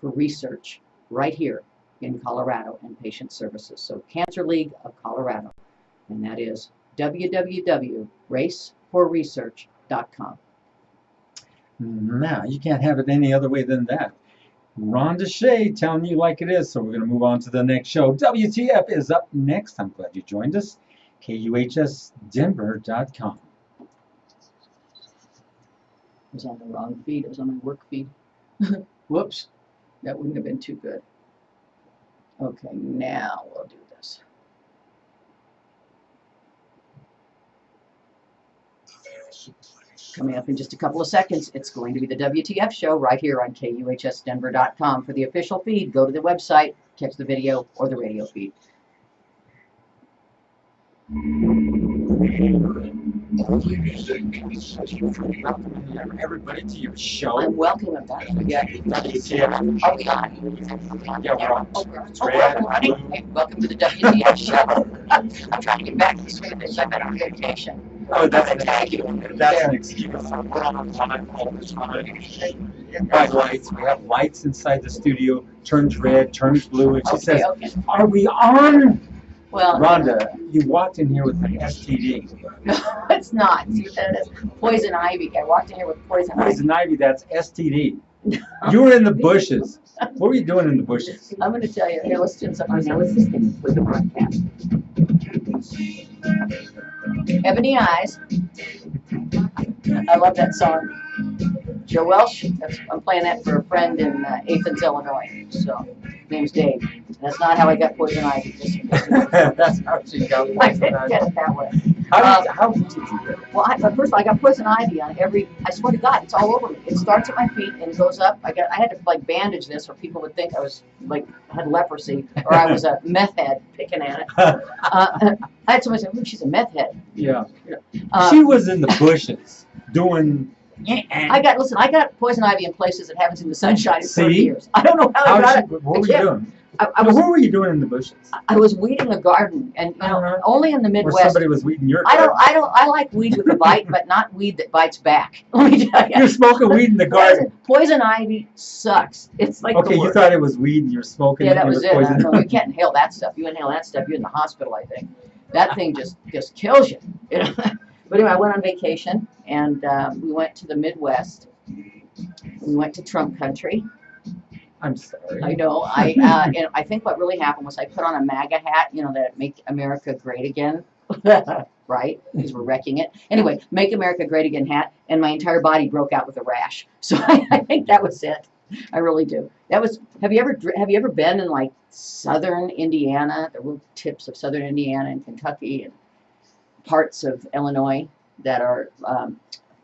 for research right here in Colorado and patient services. So Cancer League of Colorado, and that is www.raceforresearch.com. Now, you can't have it any other way than that. Rhonda Sheya telling you like it is, so we're going to move on to the next show. WTF is up next. I'm glad you joined us. KUHSdenver.com. It was on the wrong feed. It was on my work feed. Whoops. That wouldn't have been too good. Okay, now we'll do this. Coming up in just a couple of seconds, it's going to be the WTF show right here on KUHSdenver.com. For the official feed, go to the website, catch the video or the radio feed. Everybody to your show. I'm welcoming them. Yeah. WTF. Are we on? Yeah, we're on. Hey, welcome to the WTF show. I'm trying to get back to the swing of this. I've been on vacation. Oh, that's an excuse. We're on time all the time. By lights, we have lights inside the studio. Turns red, turns blue, and she says, "Are we on?" Well, Rhonda, you walked in here with an STD. No, it's not. See what that is? Poison ivy. I walked in here with poison ivy. Poison ivy, that's STD. You were in the bushes. What were you doing in the bushes? I'm going to tell you. Here, let's do something. Now, what's this thing with the broadcast? Ebony Eyes. I love that song. Joe Welsh. I'm playing that for a friend in Athens, Illinois. So, his name's Dave. That's not how I got poison ivy. That's how she got I poison didn't ivy. get it that way. How did you get it? Well, first of all, I got poison ivy on every. I swear to God, it's all over me. It starts at my feet and it goes up. I had to like bandage this, or people would think I was like had leprosy, or I was a meth head picking at it. I had somebody say, "Ooh, she's a meth head." Yeah. She was in the bushes doing. I got poison ivy in places that haven't seen the sunshine in 30 years. I don't know how I got it. What were you doing? What were you doing in the bushes? I was weeding a garden, and only in the Midwest. Or somebody was weeding your garden. I like weed with a bite, but not weed that bites back. Let me tell you. You're smoking weed in the garden. Poison ivy sucks. It's like okay, you thought it was weed and you were smoking. Yeah, that was it. Poison. No, you can't inhale that stuff. You inhale that stuff, you're in the hospital. I think that thing just kills you. But anyway, I went on vacation, and we went to the Midwest. We went to Trump country. I'm sorry. I know. I think what really happened was I put on a MAGA hat, that Make America Great Again, right? Because we're wrecking it. Anyway, Make America Great Again hat, and my entire body broke out with a rash. So I think that was it. I really do. That was. Have you ever been in like southern Indiana, the real tips of southern Indiana and Kentucky and parts of Illinois that are?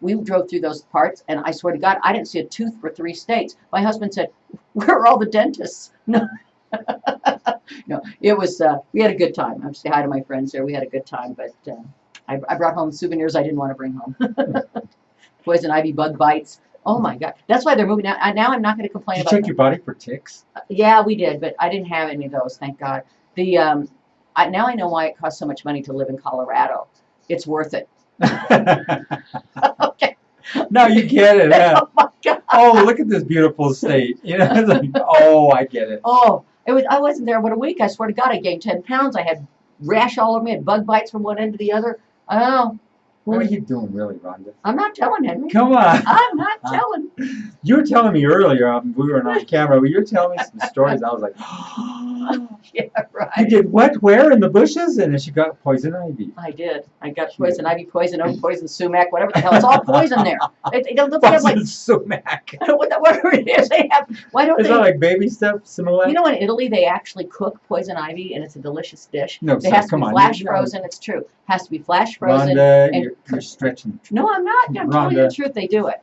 We drove through those parts, and I swear to God, I didn't see a tooth for 3 states. My husband said, "Where are all the dentists?" No, no. It was. We had a good time. I'm say hi to my friends there. We had a good time, but I brought home souvenirs I didn't want to bring home. Poison ivy, bug bites. Oh my God! That's why they're moving now. Now I'm not going to complain about. Did you check your body for ticks? Yeah, we did, but I didn't have any of those. Thank God. Now I know why it costs so much money to live in Colorado. It's worth it. Okay. Now you get it. Huh? Oh my God. Oh, look at this beautiful state. It's like, oh, I get it. Oh, I wasn't there but a week. I swear to God, I gained 10 pounds. I had rash all over me. I had bug bites from one end to the other. I don't know. What are you doing, really, Rhonda? I'm not telling, Henry. Come on. I'm not telling. You were telling me earlier, we were on camera, but you were telling me some stories. I was like, yeah, right. You did what? Where? In the bushes? And then she got poison ivy. I did. I got poison ivy, poison oak, poison sumac, whatever the hell. It's all poison there. They don't have like sumac. Whatever it is they have. Why don't Is that like baby stuff similar? You know, in Italy they actually cook poison ivy, and it's a delicious dish. No, it has to be flash frozen. It's true. Has to be flash frozen. Rhonda, you're stretching. No, I'm not. I'm telling you Rhonda. the truth. They do it.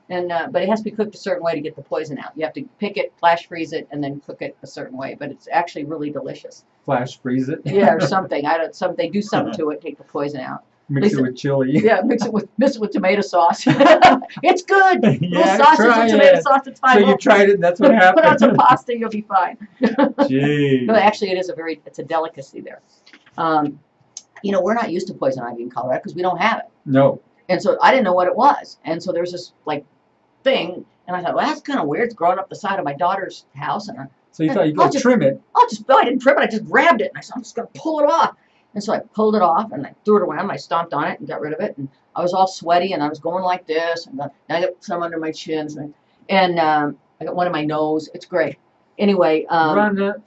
And but it has to be cooked a certain way to get the poison out. You have to pick it, flash freeze it, and then cook it a certain way. But it's actually really delicious. Flash freeze it. Yeah, or something. They do something to it, take the poison out. Mix it with chili. Yeah, mix it with tomato sauce. It's good. Yeah, little sausage and tomato sauce. It's fine. So you tried it, and that's what happened. Put on some pasta, you'll be fine. Jeez. No, actually, it's a delicacy there. We're not used to poison ivy in Colorado because we don't have it. No. And so I didn't know what it was. And so there's this like thing, And I thought, well, that's kind of weird. It's growing up the side of my daughter's house. And So you thought you could trim it. No, I didn't trim it. I just grabbed it. And I said, I'm just going to pull it off. And so I pulled it off and I threw it around. I stomped on it and got rid of it. And I was all sweaty and I was going like this. And I got some under my chins. And I got one in my nose. It's great. Anyway. Rhonda,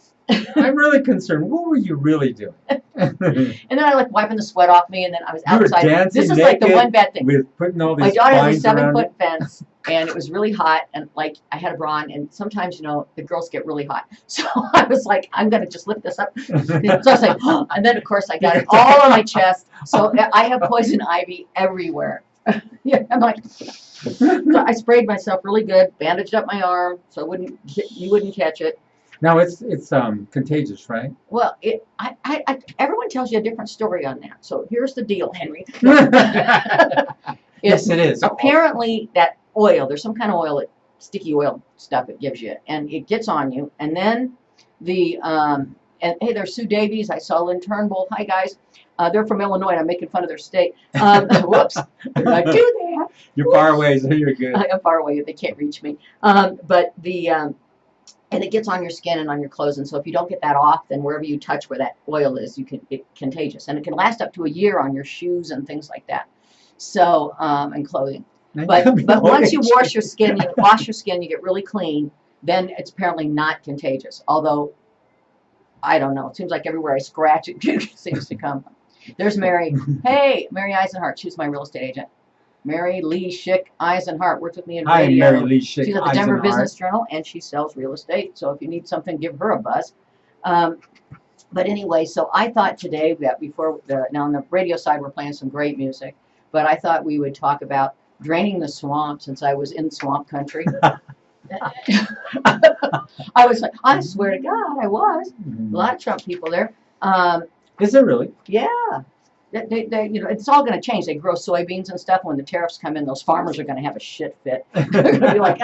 I'm really concerned. What were you really doing? And then I like wiping the sweat off me, and then I was outside. You were dancing this is like the one bad thing. With putting all these my daughter has a vines around 7-foot fence, and it was really hot, and like I had a bra on, and sometimes the girls get really hot. So I was like, I'm gonna just lift this up. So I was like, oh, and then of course I got it all on my chest. So I have poison ivy everywhere. Yeah, I'm like, so I sprayed myself really good, bandaged up my arm so you wouldn't catch it. Now it's contagious, right? Well, everyone tells you a different story on that. So here's the deal, Henry. Yes, it is. Apparently, that oil, there's some kind of oil, sticky oil stuff it gives you, and it gets on you. And then and hey, there's Sue Davies. I saw Lynn Turnbull. Hi, guys. They're from Illinois, and I'm making fun of their state. Whoops. I do that. You're far away, so you're good. I'm far away. They can't reach me. And it gets on your skin and on your clothes, and so if you don't get that off, then wherever you touch where that oil is, it's contagious, and it can last up to a year on your shoes and things like that. So and clothing. But once you wash your skin, you get really clean. Then it's apparently not contagious. Although I don't know. It seems like everywhere I scratch, it seems to come. There's Mary. Hey, Mary Eisenhart. She's my real estate agent. Mary Lee Schick Eisenhart works with me in radio. Hi, Mary Lee Schick. She's at the Denver Business Journal, and she sells real estate. So if you need something, give her a buzz. But anyway, so I thought today that now on the radio side, we're playing some great music, but I thought we would talk about draining the swamp since I was in swamp country. I swear to God, I was. A lot of Trump people there. Is it really? Yeah. It's all going to change. They grow soybeans and stuff. When the tariffs come in, those farmers are going to have a shit fit. They're going to be like,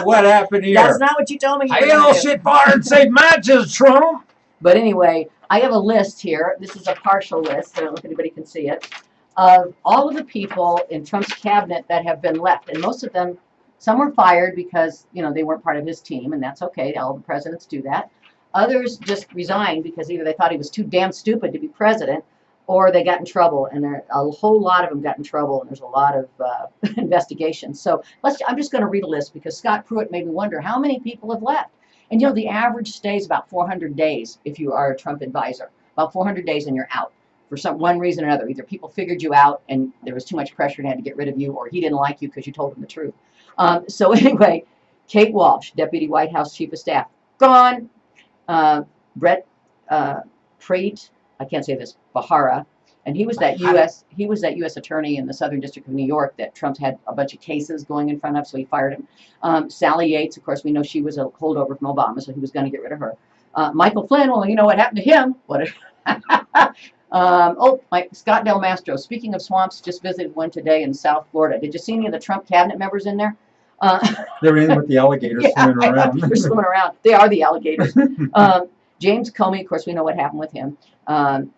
what happened here? That's not what you told me. I all shit fire and save matches, Trump. But anyway, I have a list here. This is a partial list. I don't know if anybody can see it. Of all of the people in Trump's cabinet that have been left. And most of them, some were fired because, they weren't part of his team. And that's okay. All the presidents do that. Others just resigned because either they thought he was too damn stupid to be president, or they got in trouble, and a whole lot of them got in trouble, and there's a lot of investigations. So I'm just going to read a list because Scott Pruitt made me wonder how many people have left. And the average stay is about 400 days if you are a Trump advisor. About 400 days and you're out for one reason or another. Either people figured you out and there was too much pressure and had to get rid of you, or he didn't like you because you told him the truth. So anyway, Kate Walsh, Deputy White House Chief of Staff, gone. Brett Preet, I can't say this, Bahara, and he was that U.S. attorney in the Southern District of New York that Trump had a bunch of cases going in front of, so he fired him. Sally Yates, of course, we know she was a holdover from Obama, so he was going to get rid of her. Michael Flynn, well, you know what happened to him? Scott Del Mastro, speaking of swamps, just visited one today in South Florida. Did you see any of the Trump cabinet members in there? They're in with the alligators swimming around. They're swimming around. They are the alligators. James Comey, of course, we know what happened with him.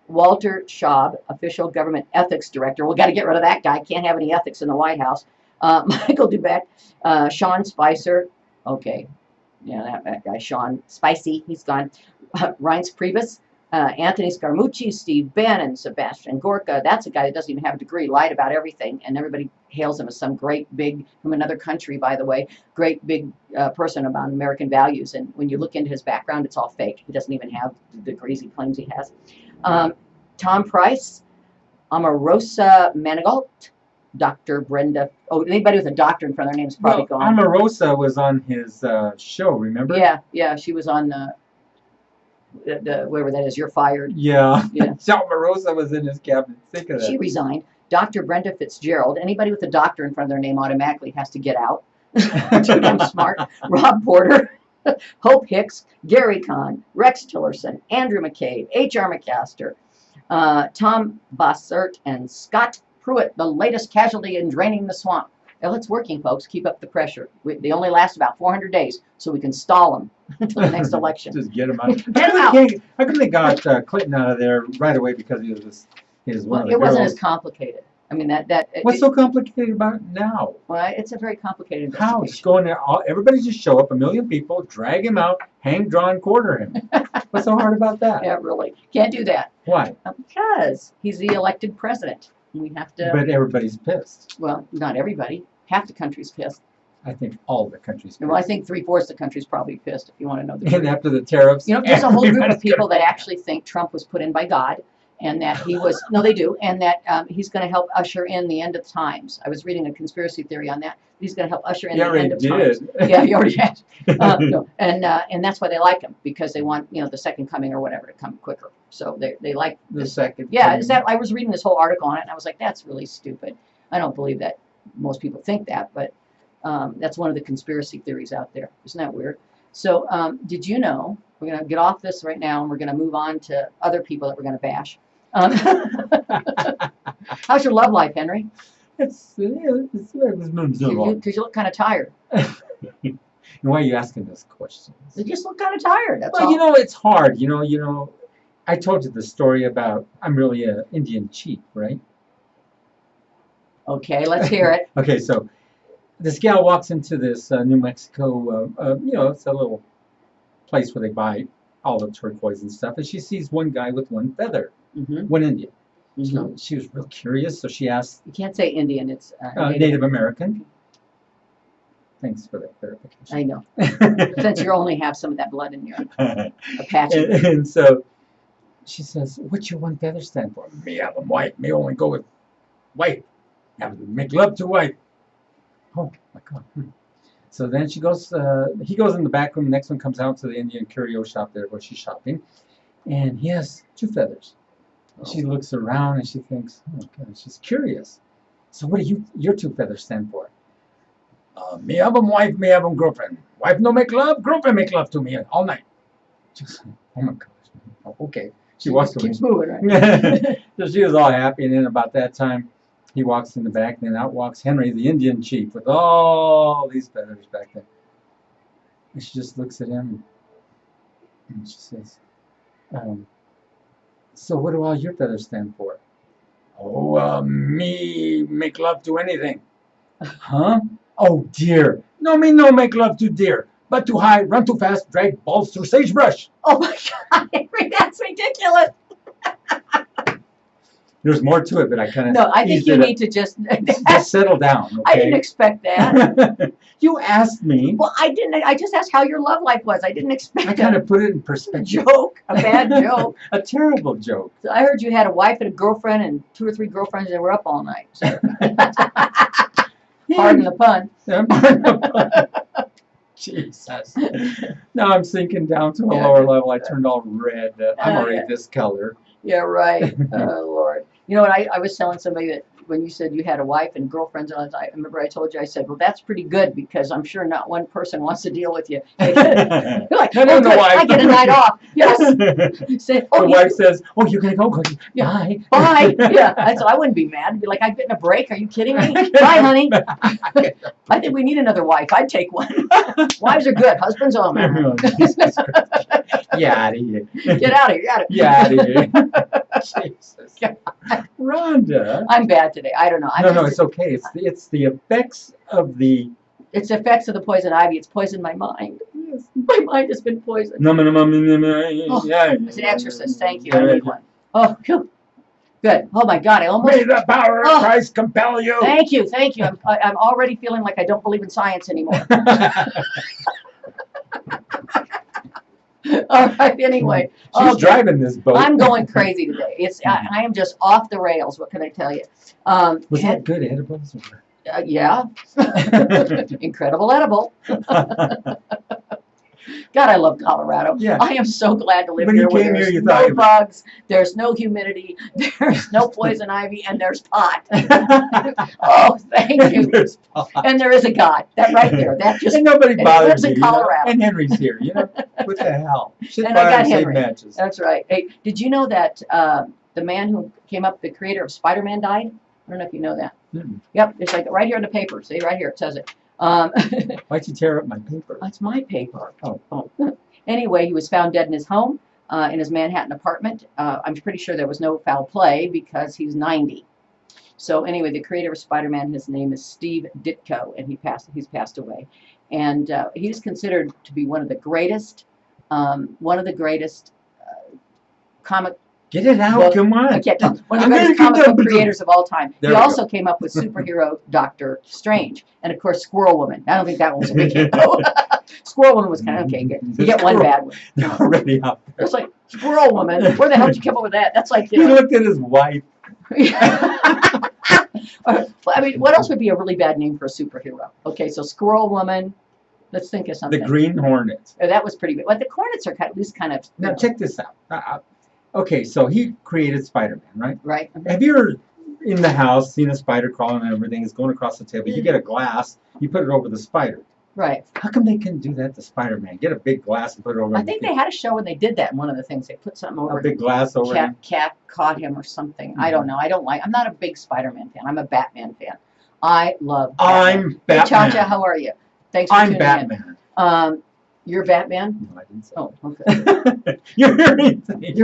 Walter Schaub, official government ethics director. We got to get rid of that guy. Can't have any ethics in the White House. Michael Dubek, Sean Spicer. Okay. Yeah, that guy, Sean Spicy, he's gone. Reince Priebus, Anthony Scaramucci, Steve Bannon, Sebastian Gorka. That's a guy that doesn't even have a degree, lied about everything, and everybody hails him as some great big, from another country, by the way, great big person about American values. And when you look into his background, it's all fake. He doesn't even have the degrees he claims he has. Tom Price, Omarosa Manigault, Dr. Brenda. Oh, anybody with a doctor in front of their name is probably gone. Omarosa was on his show, remember? Yeah, she was on the wherever that is, You're Fired. Yeah. Omarosa was in his cabinet. Think of that. She resigned. Dr. Brenda Fitzgerald. Anybody with a doctor in front of their name automatically has to get out. Too damn smart. Rob Porter, Hope Hicks, Gary Kahn, Rex Tillerson, Andrew McCabe, H.R. McMaster, Tom Bossert, and Scott Pruitt, the latest casualty in draining the swamp. Well, it's working, folks. Keep up the pressure. They only last about 400 days, so we can stall them until the next election. Just get them out. Get them out. How come they got Clinton out of there right away because he was his one of the It wasn't girls? as complicated. I mean, What's so complicated about it now? well, it's a very complicated How? investigation. Just go in there, everybody just show up, 1 million people, drag him out, hang, draw, and quarter him. What's so hard about that? Yeah, really. Can't do that. Why? Because he's the elected president. We have to, But everybody's pissed. well, not everybody. Half the country's pissed. I think all the countries. Well, I think 3/4 the country's probably pissed, if you want to know the And truth. after the tariffs, You know, there's a whole group of everybody's people gonna- that actually think Trump was put in by God, and that he was, no, they do, and that he's going to help usher in the end of times. I was reading a conspiracy theory on that. He's going to help usher in He the already end of times. did. Yeah, he already has. No. And that's why they like him, because they want, the second coming or whatever to come quicker. So they like The this. second. Yeah, is that, I was reading this whole article on it, and I was like, that's really stupid. I don't believe that most people think that, but that's one of the conspiracy theories out there. Isn't that weird? So did you know, we're going to get off this right now, and we're going to move on to other people that we're going to bash. How's your love life, Henry? It's Because you look kind of tired. Why are you asking this question? You just look kind of tired, that's Well, all. it's hard. I told you the story about I'm really an Indian chief, right? Okay, let's hear it. Okay, so this gal walks into this New Mexico, it's a little place where they buy all the turquoise and stuff, and she sees one guy with one feather, Mm-hmm. one Indian. Mm-hmm. She was real curious, so she asked You can't say Indian, it's Native American. Thanks for that clarification. I know. Since you only have some of that blood in you. Apache. And so she says, "What's your one feather stand for?" Me have 'em white. Me only go with white. Have to make love to white. Oh my God. So then he goes in the back room. The next one comes out to the Indian curio shop there where she's shopping, and he has 2 feathers. She looks around and she thinks, oh God, she's curious. So what do your 2 feathers stand for? Me have 'em wife, me have 'em girlfriend. Wife no make love, girlfriend make love to me all night. Just, oh my gosh. Oh, okay. She walks away. Keeps moving, right? So she was all happy, and then about that time, he walks in the back, and then out walks Henry, the Indian chief, with all these feathers back there. And she just looks at him, and she says, so what do all your feathers stand for? Oh, me make love to anything. Huh? Oh, deer. No, me no make love to deer, but too high, run too fast, drag balls through sagebrush. Oh my God, Henry, that's ridiculous. There's more to it, but I kind of No, I think you need to just settle down. Okay? I didn't expect that. You asked me. Well, I didn't. I just asked how your love life was. I didn't expect I kind of put it in perspective. joke, a bad joke. A terrible joke. So I heard you had a wife and a girlfriend and 2 or 3 girlfriends that were up all night. So. Pardon the pun. Jesus. Now I'm sinking down to a lower level. I turned all red. I'm already this color. Yeah, right. Oh, Lord. You know what? I was telling somebody that when you said you had a wife and girlfriends, and I remember I told you, I said, well, that's pretty good because I'm sure not one person wants to deal with you. You're like, No, good, wife. I get a night off. Yes. Say, The wife says, oh, you're going to go. Bye. Bye. Yeah. I said, I wouldn't be mad. I'd be like, I've been a break. Are you kidding me? Bye, honey. I think we need another wife. I'd take one. Wives are good. Husbands, oh, man. Oh, Jesus Christ. Get out of here. Get out of here. Get out of here. Jesus. Rhonda. I'm bad today. I don't know. No, it's okay. It's the effects of the... It's the effects of the poison ivy. It's poisoned my mind. Yes. My mind has been poisoned. Oh, It's an exorcist. Thank you. I need one. Oh, phew. Good. Oh, my God. I almost... May the power of Christ compel you. Thank you. Thank you. I'm already feeling like I don't believe in science anymore. All right. Anyway. She's driving this boat. I'm going crazy today. I am just off the rails. What can I tell you? Was that good edibles? Yeah. Incredible edible. God, I love Colorado. Yeah. I am so glad to live When here you where came there's here, you no thought bugs, there's no humidity, there's no poison ivy, and there's pot. Oh, thank you. And there is a God. That right there. That just and nobody and he bothers lives you. in Colorado. And Henry's here. What the hell? Shit And I fire got and save Henry. matches. That's right. Hey, did you know that the man who came up, the creator of Spider-Man, died? I don't know if you know that. Yep, it's like right here in the paper. See, right here it says it. Why'd you tear up my paper? That's my paper. Oh. Anyway, he was found dead in his home, in his Manhattan apartment. I'm pretty sure there was no foul play because he's 90. So anyway, the creator of Spider-Man, his name is Steve Ditko, and he's passed away. And he's considered to be one of the greatest comic. Get it out, come on. Okay, one of the greatest comic book creators of all time. He also came up with superhero Doctor Strange, and of course Squirrel Woman. I don't think that one was a big hit though. Squirrel Woman was kind of okay. You get one bad one. Already out there. It's like Squirrel Woman. Where the hell did you come up with that? That's like He looked at his wife. I mean, what else would be a really bad name for a superhero? Okay, so Squirrel Woman. Let's think of something. The Green Hornets. Oh, that was pretty good. Well, the Hornets are at least kind of. Now check this out. Okay, so he created Spider-Man, right? Right. Have you ever in the house seen a spider crawling and everything is going across the table? You get a glass, you put it over the spider. Right. How come they couldn't do that to Spider-Man? Get a big glass and put it over. I think they had a show when they did that. And one of the things they put something over. A big glass over him. Cat caught him or something. I don't know. I'm not a big Spider-Man fan. I'm a Batman fan. I love Batman. I'm Batman. Hey, Cha-Cha, how are you? Thanks for tuning Batman. in. You're Batman? No, I didn't say Oh, okay. You're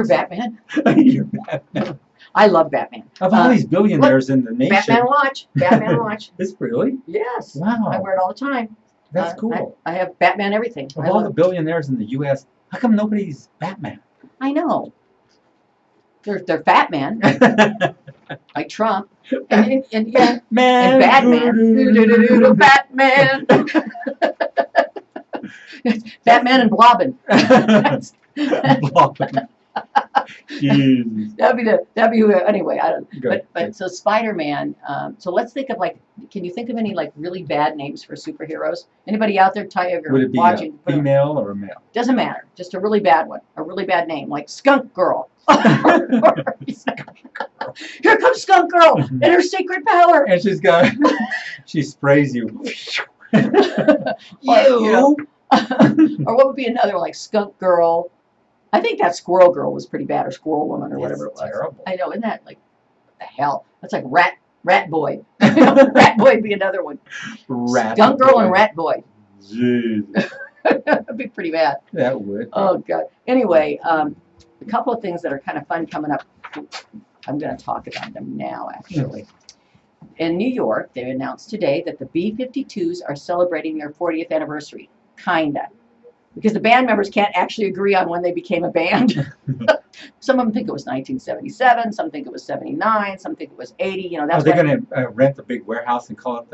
Batman? You're Batman. I love Batman. Of all these billionaires in the nation. Batman watch. Batman watch. Is really? Yes. Wow. I wear it all the time. That's cool. I have Batman everything. Of all the billionaires in the U.S., how come nobody's Batman? I know. They're fat man, like Trump, and yeah, Man, and Batman, Batman, Batman and Blobbin. Blobbin. Jesus. That'd be anyway. I don't. Good. But so Spider-Man. So let's think of can you think of any really bad names for superheroes? Anybody out there, Ty, if you're Would it be watching? a female or a male? Doesn't matter. Just a really bad one. A really bad name, like Skunk Girl. Here comes Skunk Girl and her secret power. And she sprays you. Or what would be another one, like Skunk Girl? I think that Squirrel Girl was pretty bad, or Squirrel Woman, or whatever it was. Terrible. I know, isn't that like what the hell? That's like Rat Boy. Rat Boy would be another one. Skunk Girl and Rat Boy. Jeez. That'd be pretty bad. That would. Oh God. Anyway, a couple of things that are kind of fun coming up. I'm going to talk about them now, actually. In New York, they announced today that the B-52s are celebrating their 40th anniversary. Kinda. Because the band members can't actually agree on when they became a band. Some of them think it was 1977, some think it was 79, some think it was 80. That's Are they going to rent a big warehouse and call it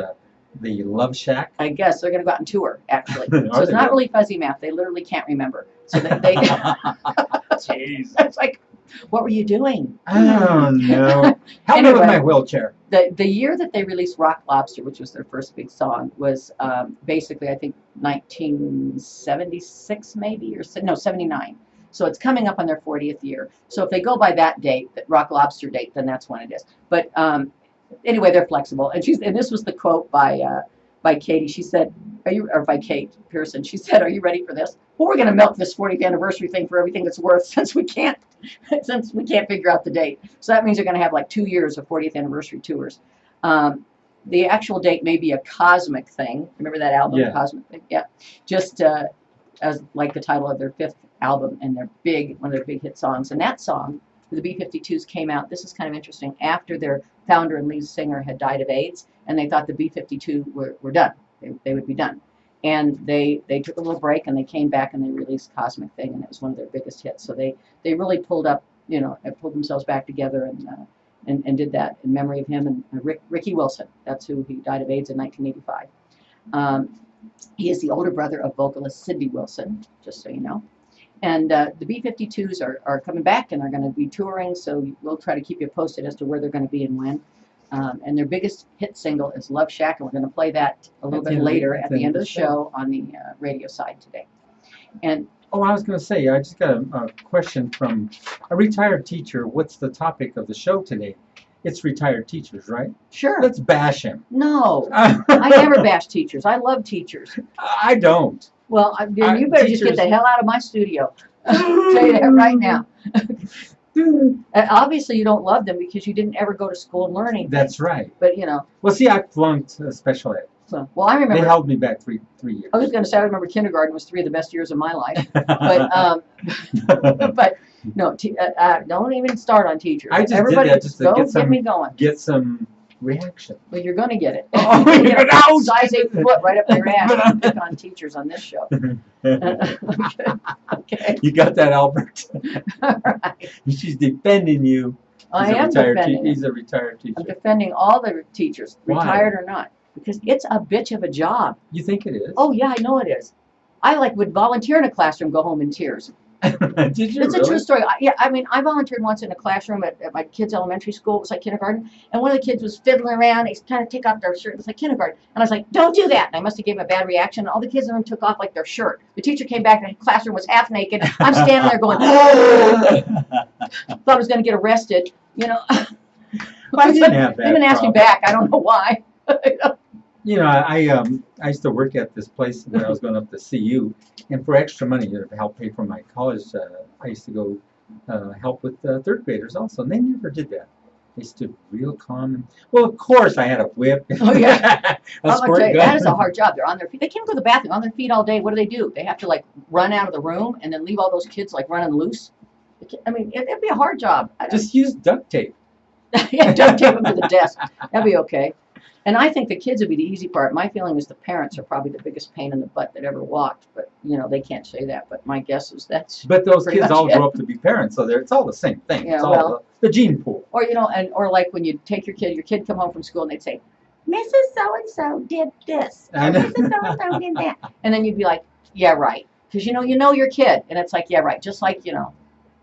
the Love Shack? I guess they're going to go out on tour, actually. So it's not really fuzzy math. They literally can't remember. So they Jeez. It's like, what were you doing? I don't know. Help me with my wheelchair. The year that they released Rock Lobster, which was their first big song, was basically, I think, 1976 maybe, or no, 79. So it's coming up on their 40th year. So if they go by that date, that Rock Lobster date, then that's when it is. But anyway, they're flexible. And this was the quote by Katie. She said, by Kate Pearson. She said, "Are you ready for this? Well, we're going to milk this 40th anniversary thing for everything it's worth since we can't figure out the date. So that means they're going to have like 2 years of 40th anniversary tours. The actual date may be a cosmic thing. Remember that album, Yeah. Cosmic Thing? Yeah. Just as like the title of their 5th album and one of their big hit songs. And that song, the B-52s, came out. This is kind of interesting. After their founder and lead singer had died of AIDS, and they thought the B-52 were done. They would be done. And they took a little break, and they came back and they released Cosmic Thing, and it was one of their biggest hits. So they really pulled themselves back together and did that in memory of him and Ricky Wilson. That's who he died of AIDS in 1985. He is the older brother of vocalist Cindy Wilson, just so you know. And the B-52s are coming back and are going to be touring, so we'll try to keep you posted as to where they're going to be and when. And their biggest hit single is Love Shack, and we're going to play that a little bit later at the end of the show on the radio side today. And I was going to say, I just got a question from a retired teacher. What's the topic of the show today? It's retired teachers, right? sure. Let's bash him. No, I never bash teachers. I love teachers. I don't. Well, then you better just get the hell out of my studio. I'll tell you that right now. Obviously, you don't love them because you didn't ever go to school and learn anything. That's right. But Well, see, I flunked special ed. So, well, I remember. They held me back three years. I was going to say I remember kindergarten was 3 of the best years of my life. But no, don't even start on teachers. I just Everybody did that just to give me going. get some reaction. Well, you're going to get it. Oh, You're gonna get ouch! size 8 foot right up your ass. You pick on teachers on this show. Okay. You got that, Albert? All right. She's defending you. I am defending He's a retired teacher. I'm defending all the teachers, Why? retired or not, because it's a bitch of a job. You think it is? Oh yeah, I know it is. I would volunteer in a classroom, go home in tears. Did you It's really? a true story. I volunteered once in a classroom at my kids' elementary school. It was like kindergarten, and one of the kids was fiddling around. They kind of take off their shirt. It was like kindergarten, and I was like, "Don't do that!" And I must have gave him a bad reaction. And all the kids in the room took off like their shirt. The teacher came back, and the classroom was half naked. I'm standing there going, "Thought I was going to get arrested," you know. I didn't have that. They didn't ask me back. I don't know why. You know, I used to work at this place when I was going up to CU, and for extra money to help pay for my college, I used to go help with third graders also, and they never did that. They stood real calm. And, well, of course, I had a whip. Oh yeah, a squirt gun. that is a hard job. They're on their feet. They can't go to the bathroom on their feet all day. What do? They have to like run out of the room and then leave all those kids like running loose. I mean, it'd be a hard job. Just use duct tape. Yeah, duct tape them to the desk. That'd be okay. And I think the kids would be the easy part. My feeling is the parents are probably the biggest pain in the butt that ever walked. But, you know, they can't say that. But my guess is that's... But those pretty kids much all it. grow up to be parents, so it's all the same thing. Yeah, it's all well, the gene pool. Or, you know, or like when you take your kid come home from school and they'd say, Mrs. So-and-so did this. I know. Mrs. So-and-so did that. And then you'd be like, yeah, right. Because, you know your kid. And it's like, yeah, right. Just like, you know,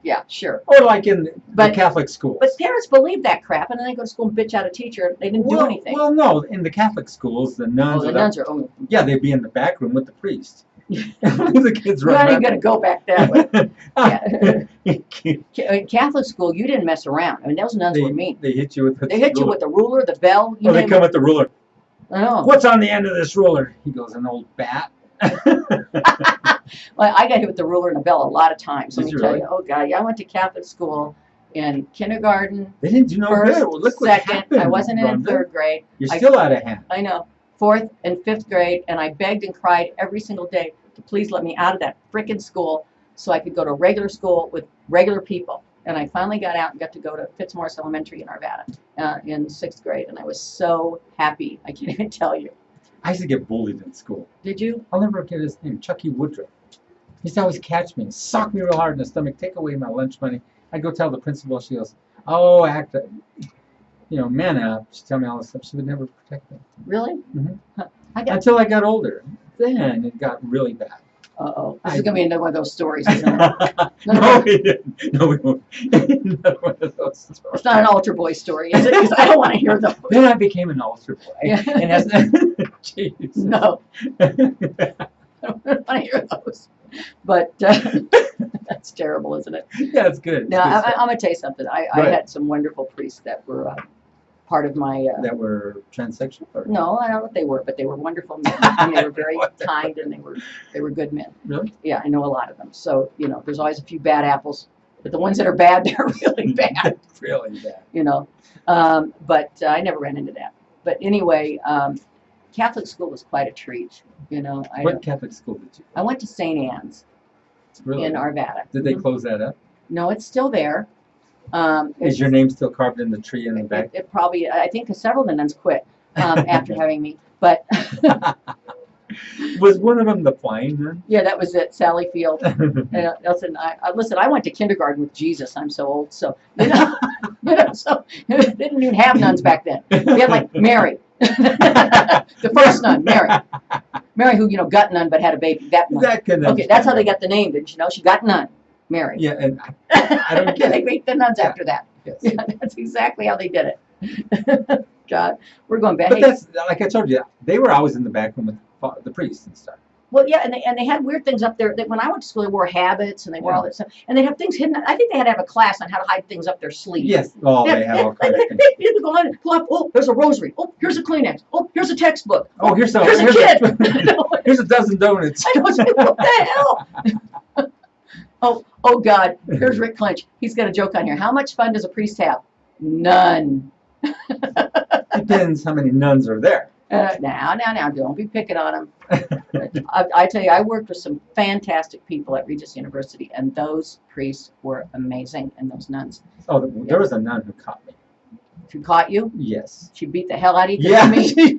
yeah, sure. Or like in the Catholic schools. But parents believe that crap, and then they go to school and bitch out a teacher. They didn't do anything. Well, no, in the Catholic schools, the nuns. Oh, the nuns are. Oh. Yeah, they'd be in the back room with the priest. The kids We're run not even going to go back that way. Yeah. In Catholic school, you didn't mess around. I mean, those nuns were mean. They hit you with the They hit you with the ruler, the bell. Oh, they come with the ruler. I know. What's on the end of this ruler? He goes, an old bat. Well, I got hit with the ruler and the bell a lot of times. Let Did me you tell really? you. Oh God, yeah, I went to Catholic school in kindergarten, They didn't do no first, good. Well, look what second. happened. I wasn't in Rhonda. third grade. You're still out of hand. I know. Fourth and fifth grade, and I begged and cried every single day to please let me out of that frickin' school so I could go to regular school with regular people. And I finally got out and got to go to Fitzmaurice Elementary in Arvada in 6th grade, and I was so happy. I can't even tell you. I used to get bullied in school. Did you? I'll never forget his name, Chucky Woodruff. He used to always catch me and sock me real hard in the stomach, take away my lunch money. I'd go tell the principal. She goes, oh, man up. She'd tell me all this stuff. She would never protect me. Really? Mm-hmm. Huh. Until I got older. Then it got really bad. Uh-oh. This is going to be another one of those stories, isn't it? No, we didn't. No, we won't. Another one of those stories. It's not an altar boy story, is it? Because I don't want to hear those. Then I became an altar boy. Yeah. And as, jeez. No. I don't want to hear those. But that's terrible, isn't it? Yeah, it's good. Now, I'm going to tell you something. I had some wonderful priests that were part of my... that were transsexual? Or? No, I don't know what they were, but they were wonderful men. And they were very kind, and they were good men. Really? Yeah, I know a lot of them. So, you know, there's always a few bad apples. But the ones that are bad, they're really bad. Really bad. You know. But I never ran into that. But anyway, Catholic school was quite a treat. You know. What Catholic school did you? I went to St. Anne's Really? in Arvada. Did they close that up? No, it's still there. Is your name still carved in the tree in the back? It probably, I think several of the nuns quit after having me. But was one of them the flying nun? yeah, that was at Sally Field. And listen, I went to kindergarten with Jesus. I'm so old, so so they didn't even have nuns back then. We had like Mary, the first nun, Mary, who got none but had a baby. That nun. Okay, that's how they got the name. Didn't you know? She got none. Mary. Yeah, and I don't get They it. made the nuns after that. Yes. Yeah, that's exactly how they did it. God, we're going back. But Hey, that's, like I told you, they were always in the back room with the priests and stuff. well, yeah, and they had weird things up there. That when I went to school, they wore habits and they wore all that stuff, and they have things hidden. I think they had to have a class on how to hide things up their sleeve. Yes. Oh, they have all kinds of things. You go on and pull up. Oh, there's a rosary. Oh, here's a Kleenex. Oh, here's a textbook. Oh, here's a kid. Here's a dozen donuts. I was like, what the hell? Oh God, here's Rick Clinch. He's got a joke on here. How much fun does a priest have? None. Depends how many nuns are there. Now, don't be picking on them. I tell you, I worked with some fantastic people at Regis University, and those priests were amazing, and those nuns. Oh, there was a nun who caught me. She caught you? Yes. She beat the hell out of you? Yeah. Me.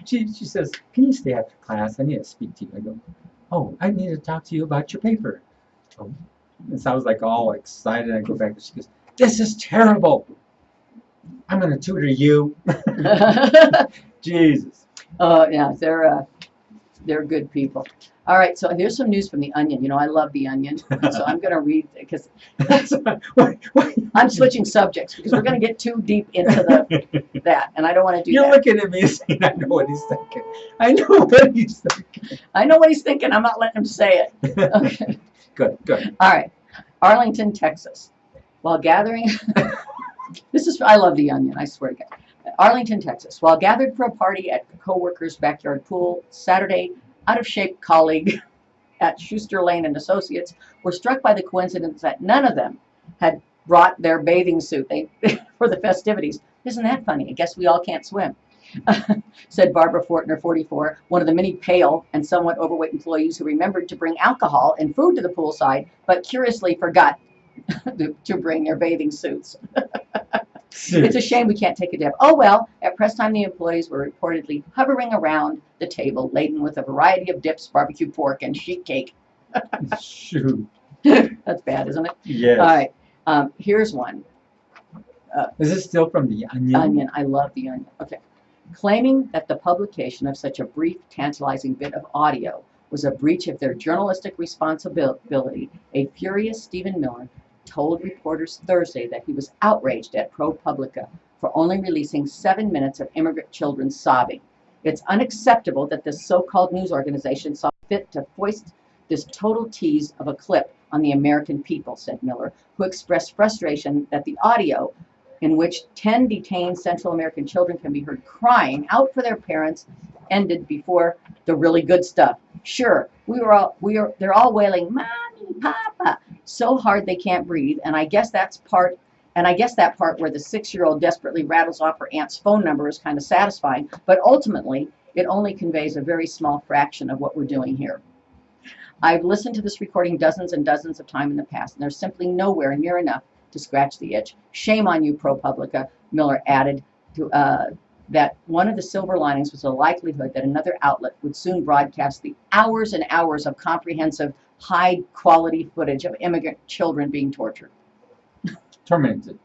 She says, "Can you stay after class? I need to speak to you." I go, "Oh, I need to talk to you about your paper." Oh. And so I was like all excited. I go back and she goes, "This is terrible. I'm going to tutor you." Jesus. Yeah, they're good people. All right, so here's some news from The Onion. You know, I love The Onion, so I'm going to read, because I'm switching subjects, because we're going to get too deep into that, and I don't want to do You're that. looking at me saying, "I know what he's thinking. I know what he's thinking." I know what he's thinking. I'm not letting him say it. Okay. Good. All right. Arlington, Texas. While gathering, I love The Onion, I swear to God. Arlington, Texas. While gathered for a party at a co-worker's backyard pool Saturday, out-of-shape colleague at Schuster Lane and Associates were struck by the coincidence that none of them had brought their bathing suit for the festivities. Isn't that funny? I guess we all can't swim. Said Barbara Fortner, 44, one of the many pale and somewhat overweight employees who remembered to bring alcohol and food to the poolside, but curiously forgot to bring their bathing suits. It's a shame we can't take a dip. Oh well, at press time the employees were reportedly hovering around the table laden with a variety of dips, barbecue pork, and sheet cake. Shoot. That's bad, isn't it? Yes. All right. Here's one. Is this still from The Onion? Onion. I love The Onion. Okay. Claiming that the publication of such a brief, tantalizing bit of audio was a breach of their journalistic responsibility, a furious Stephen Miller told reporters Thursday that he was outraged at ProPublica for only releasing 7 minutes of immigrant children sobbing. It's unacceptable that this so-called news organization saw fit to foist this total tease of a clip on the American people, said Miller, who expressed frustration that the audio in which 10 detained Central American children can be heard crying out for their parents ended before the really good stuff. Sure, they're all wailing, "Mommy, Papa," so hard they can't breathe, and I guess that part where the 6-year-old desperately rattles off her aunt's phone number is kind of satisfying, but ultimately it only conveys a very small fraction of what we're doing here. I've listened to this recording dozens and dozens of times in the past, and there's simply nowhere near enough to scratch the itch. Shame on you, ProPublica, Miller added that one of the silver linings was the likelihood that another outlet would soon broadcast the hours and hours of comprehensive, high-quality footage of immigrant children being tortured. Tormented.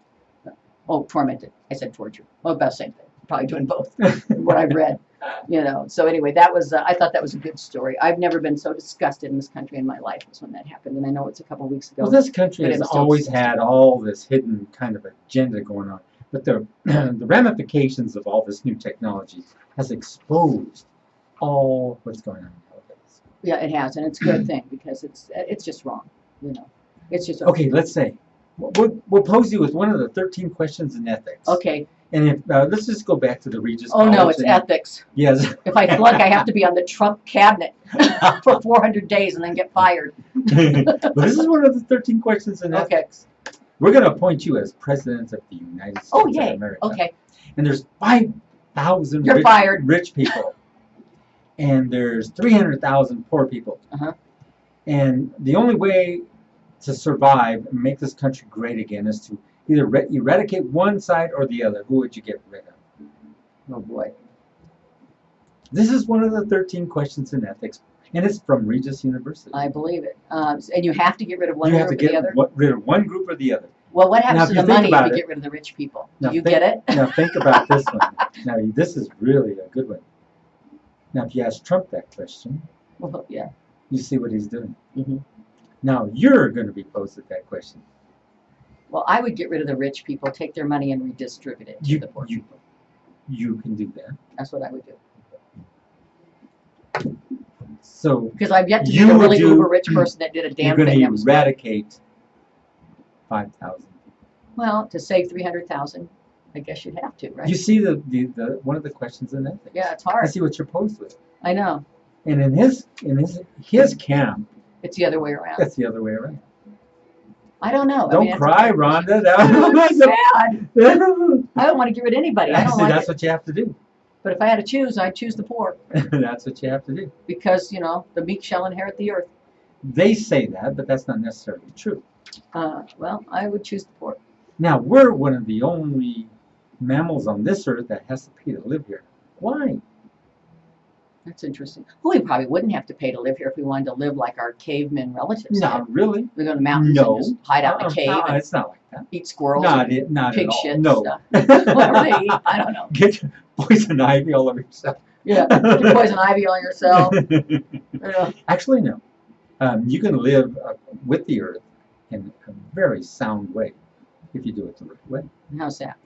Oh, tormented. I said tortured. Well, about the same thing. Probably doing both. What I've read, So anyway, that was. I thought that was a good story. I've never been so disgusted in this country in my life as when that happened, and I know it's a couple weeks ago. Well, this country has always had all this hidden kind of agenda going on, but the ramifications of all this new technology has exposed all what's going on nowadays. Yeah, it has, and it's a good thing because it's just wrong. It's just okay. Let's say we'll pose you with one of the 13 questions in ethics. Okay. And if let's just go back to the Regis. Oh no, it's ethics. Yes. If I flunk, I have to be on the Trump cabinet for 400 days and then get fired. Well, this is one of the 13 questions in ethics. We're going to appoint you as president of the United States of America. Okay. And there's 5,000 rich people, and there's 300,000 poor people. And the only way to survive and make this country great again is to either eradicate one side or the other. Who would you get rid of? Oh boy. This is one of the 13 questions in ethics, and it's from Regis University. I believe it. And you have to get rid of one group or the other? You have to get rid of one group or the other. Well, what happens to the money if you get rid of the rich people? Do you get it? Now think about this one. Now this is really a good one. Now if you ask Trump that question, well, yeah, you see what he's doing. Now you're going to be posed with that question. Well, I would get rid of the rich people, take their money and redistribute it to the poor people. You can do that. That's what I would do. So because I've yet to meet a really uber rich person that did a damn thing. You're going to eradicate 5,000. Well, to save 300,000, I guess you'd have to, right? You see the one of the questions in ethics. Yeah, it's hard. I see what you're posed with. I know. And in his camp, it's the other way around. That's the other way around. I don't know. Don't cry, Rhonda. That's sad. I don't want to get rid of anybody. I don't that's what you have to do. But if I had to choose, I'd choose the poor. That's what you have to do. Because, the meek shall inherit the earth. They say that, but that's not necessarily true. Well, I would choose the poor. Now, we're one of the only mammals on this earth that has to pay to live here. Why? That's interesting. Well, we probably wouldn't have to pay to live here if we wanted to live like our cavemen relatives. Not really. We go to the mountains No. and just hide out in a cave and It's not like that. eat squirrels, Not pig at all. shit, No. stuff. Whatever they eat, I don't know. Get poison ivy all over yourself. Yeah, you poison ivy on yourself. Actually, no. You can live with the earth in a very sound way if you do it the right way. How's that?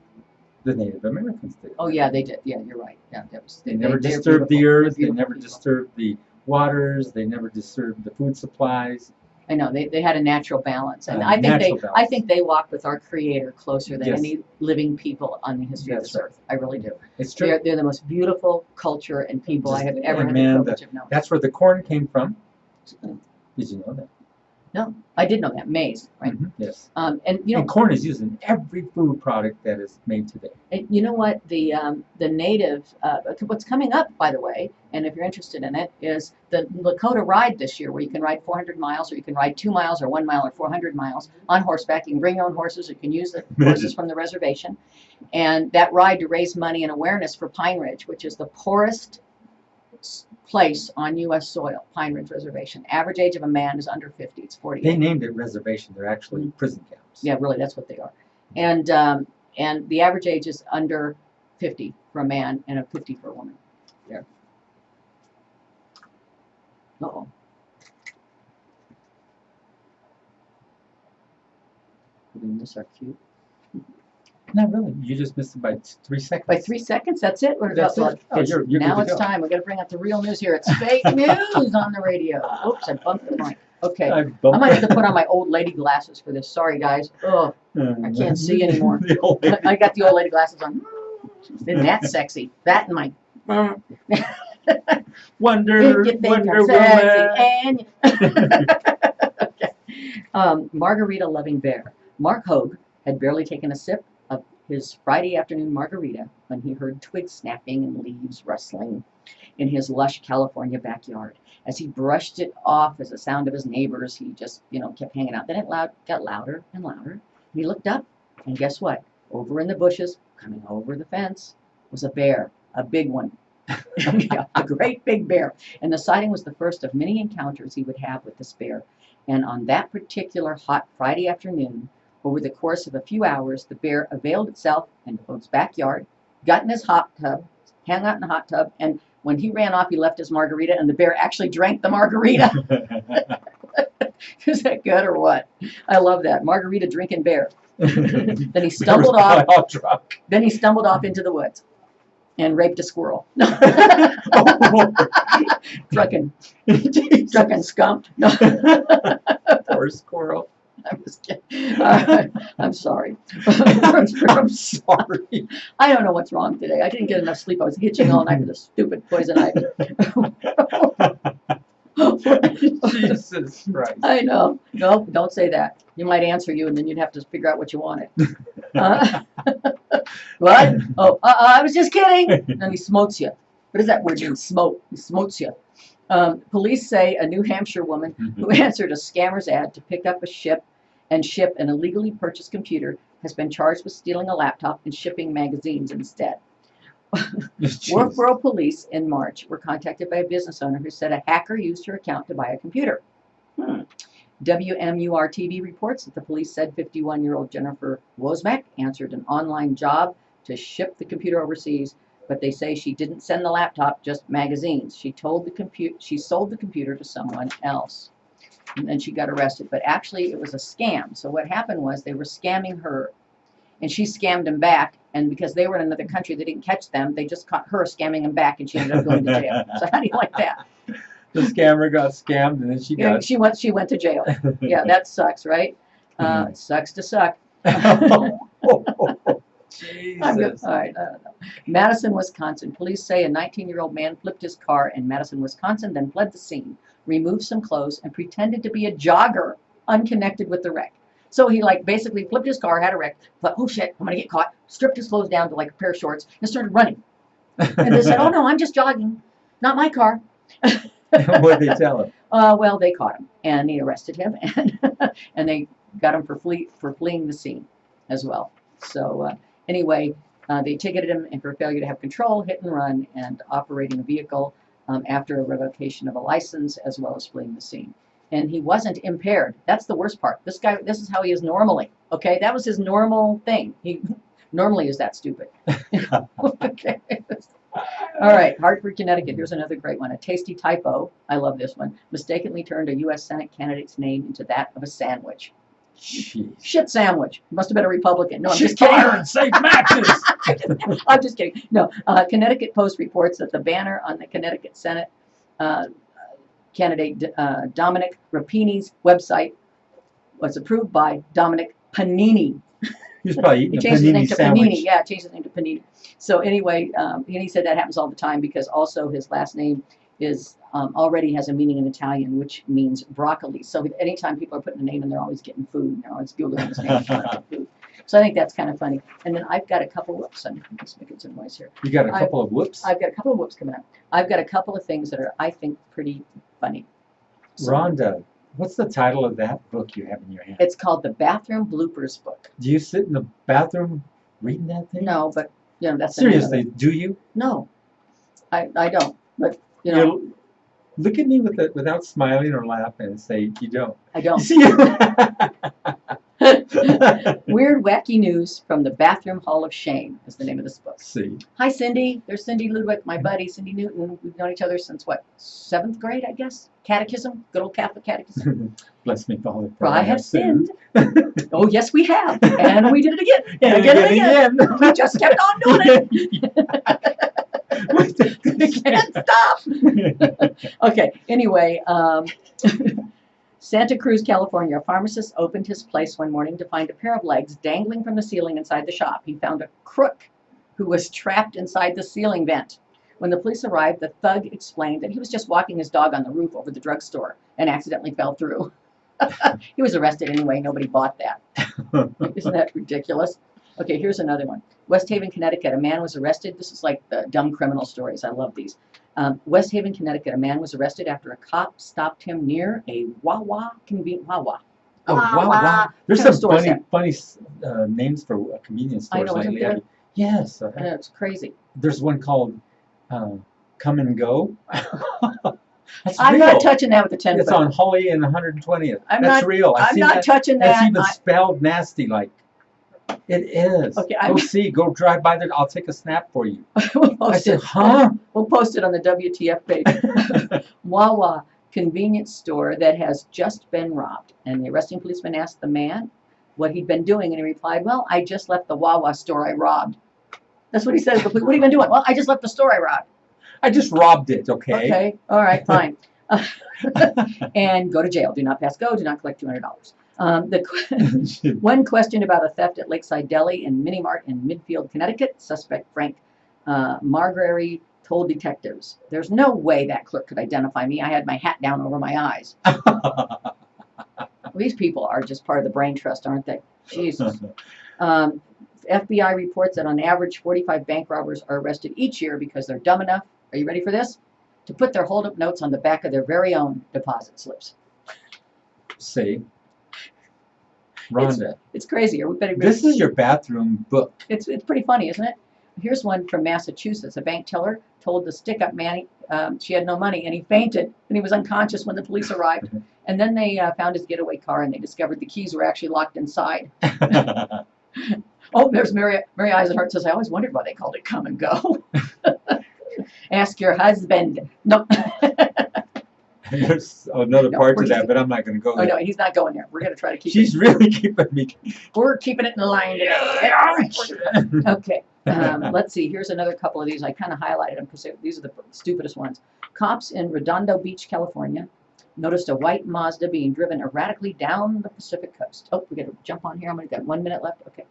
The Native Americans did. Oh yeah, they did. Yeah, you're right. Yeah, that was, They never disturbed the earth. They never disturbed the waters. They never disturbed the food supplies. I know they had a natural balance, and Natural I think they walk with our Creator closer than Yes. any living people on the history of That's this earth. I really do. It's true. They're the most beautiful culture and people I have ever had the Amen. privilege of knowing. That's where the corn came from. Did you know that? No, I did know that. Maize, right? Mhm, yes. And you know, And corn is used in every food product that is made today. and you know what? The native what's coming up, by the way, and if you're interested in it, is the Lakota Ride this year, where you can ride 400 miles, or you can ride 2 miles, or 1 mile, or 400 miles on horseback. You can bring your own horses. You can use the horses from the reservation, and that ride to raise money and awareness for Pine Ridge, which is the poorest place on U.S. soil, Pine Ridge Reservation. Average age of a man is under 50. It's 48. They named it reservation. They're actually prison camps. Yeah, really, that's what they are. And the average age is under 50 for a man and 50 for a woman. There. Uh-oh. Did we miss our cue? Not really. You just missed it by 3 seconds. By 3 seconds, that's it? That's it. Oh, you're now good it's to go. time. We've got to bring out the real news here. It's fake news on the radio. Oops, I bumped the mic. Okay. I might have to put on my old lady glasses for this. Sorry, guys. Oh, I can't see anymore. I got the old lady glasses on. Isn't that sexy? That and my... Wonder Woman. Okay. Margarita-loving bear. Mark Hogue had barely taken a sip of his Friday afternoon margarita when he heard twigs snapping and leaves rustling in his lush California backyard. As he brushed it off as the sound of his neighbors, he just, kept hanging out. Then it got louder and louder. He looked up, and guess what? Over in the bushes, coming over the fence, was a bear, a big one. A great big bear. And the sighting was the first of many encounters he would have with this bear. And on that particular hot Friday afternoon, over the course of a few hours, the bear availed itself into Hogue's backyard, got in his hot tub, hung out in the hot tub, and when he ran off, he left his margarita, and the bear actually drank the margarita. Is that good or what? I love that. Margarita drinking bear. Then he stumbled off. Then he stumbled off into the woods and raped a squirrel. Drunken scum. Poor squirrel. I'm just kidding. I'm sorry. I'm sorry. I don't know what's wrong today. I didn't get enough sleep. I was hitching all night with a stupid poison ivy. Jesus Christ. I know. No, don't say that. You might answer you, and then you'd have to figure out what you wanted. What? Oh, I was just kidding. And then he smotes you. What does that word mean? Smote. He smotes you. Police say a New Hampshire woman who answered a scammer's ad to pick up a ship and ship an illegally purchased computer has been charged with stealing a laptop and shipping magazines instead. Workborough police in March were contacted by a business owner who said a hacker used her account to buy a computer. WMUR TV reports that the police said 51-year-old Jennifer Wozmak answered an online job to ship the computer overseas, but they say she didn't send the laptop, just magazines. She sold the computer to someone else, and then she got arrested. But actually, it was a scam. So what happened was they were scamming her, and she scammed them back. And because they were in another country, they didn't catch them. They just caught her scamming them back, and she ended up going to jail. So how do you like that? The scammer got scammed, and then she got... She went to jail. Yeah, that sucks, right? It sucks to suck. Jesus. All right, I don't know. Madison, Wisconsin. Police say a 19-year-old man flipped his car in Madison, Wisconsin, then fled the scene, removed some clothes, and pretended to be a jogger unconnected with the wreck. So he basically flipped his car, had a wreck, thought, oh shit, I'm going to get caught, stripped his clothes down to a pair of shorts, and started running. And they said, oh no, I'm just jogging, not my car. What did they tell him? Well, they caught him, and they arrested him, and they got him for fleeing the scene as well. So anyway, They ticketed him for failure to have control, hit and run, and operating a vehicle after a revocation of a license, as well as fleeing the scene. And he wasn't impaired. That's the worst part. This guy, this is how he is normally. Okay, that was his normal thing. He normally is that stupid. Okay. All right, Hartford, Connecticut. Here's another great one. A tasty typo. I love this one. Mistakenly turned a U.S. Senate candidate's name into that of a sandwich. Jeez. Shit sandwich. Must have been a Republican. No, I'm Shit just kidding. fire and safe matches. I'm just kidding. No, Connecticut Post reports that the banner on the Connecticut Senate candidate Dominic Rapini's website was approved by Dominic Panini. He's probably eating He a changed his name panini to sandwich. Panini. Yeah, changed his name to Panini. So anyway, and he said that happens all the time because also his last name is already has a meaning in Italian, which means broccoli. So anytime people are putting a name in, they're always getting food. They're always Googling his name for food. So I think that's kind of funny. And then I've got a couple, whoops, I'm just making some noise here. You got a couple of whoops? I've got a couple of whoops coming up. I've got a couple of things that are, I think, pretty funny. So, Rhonda, what's the title of that book you have in your hand? it's called the Bathroom Bloopers Book. Do you sit in the bathroom reading that thing? No, but, you know, that's the name of Seriously, it. do you? No, I don't. But, you know, You look at me without smiling or laughing and say you don't. I don't. See? Weird, wacky news from the Bathroom Hall of Shame is the name of this book. See. Hi, Cindy. There's Cindy Ludwig, my buddy, Cindy Newton. We've known each other since, what, 7th grade, I guess? Catechism, good old Catholic catechism. Bless me, Father. For I have sinned. Oh, yes, we have. And we did it again. And again. We just kept on doing it. We can't stop. Okay, anyway, Santa Cruz, California. A pharmacist opened his place one morning to find a pair of legs dangling from the ceiling inside the shop. He found a crook who was trapped inside the ceiling vent. When the police arrived, the thug explained that he was just walking his dog on the roof over the drugstore and accidentally fell through. He was arrested anyway. Nobody bought that. Isn't that ridiculous? Okay, here's another one. West Haven, Connecticut. A man was arrested. This is like the dumb criminal stories. I love these. West Haven, Connecticut. A man was arrested after a cop stopped him near a Wawa convenience. Wawa. Oh, wow, wow. There's Kind of some stores funny names for convenience I stores know, isn't lately. there? Yes. I know, it's crazy. There's one called Come and Go. That's I'm real. not touching that with a 10 It's foot. on Holly and 120th. I'm That's not- real. I'm not touching That's that. even spelled nasty like. It is. Okay, Go see. Go drive by there. I'll take a snap for you. We'll I post said, it. huh? We'll post it on the WTF page. Wawa convenience store that has just been robbed. And the arresting policeman asked the man what he'd been doing, and he replied, "Well, I just left the Wawa store I robbed." That's what he said. What have you been doing? Well, I just left the store I robbed. I just robbed it, okay? Okay, all right, fine. And go to jail. Do not pass go. Do not collect $200. One question about a theft at Lakeside Deli and Mini Mart in Midfield, Connecticut. Suspect Frank Margrary told detectives, "There's no way that clerk could identify me. I had my hat down over my eyes." These people are just part of the brain trust, aren't they? Jesus. FBI reports that on average 45 bank robbers are arrested each year because they're dumb enough, are you ready for this, to put their hold-up notes on the back of their very own deposit slips. See? Rhonda, It's crazy. this is your bathroom book. It's pretty funny, isn't it? Here's one from Massachusetts. A bank teller told the stick-up man she had no money, and he fainted, and he was unconscious when the police arrived. And then they found his getaway car, and they discovered the keys were actually locked inside. Oh, there's Mary Eisenhart says, "I always wondered why they called it Come and Go." Ask your husband. No. There's another No, part to we're that, just- but I'm not going to go Oh, there. no, he's not going there. We're going to try to keep She's really keeping me. We're keeping it in line today. Ouch! Okay, let's see. Here's another couple of these. I kind of highlighted them because these are the stupidest ones. Cops in Redondo Beach, California, noticed a white Mazda being driven erratically down the Pacific coast. Oh, we got to jump on here. I'm going to got 1 minute left. Okay.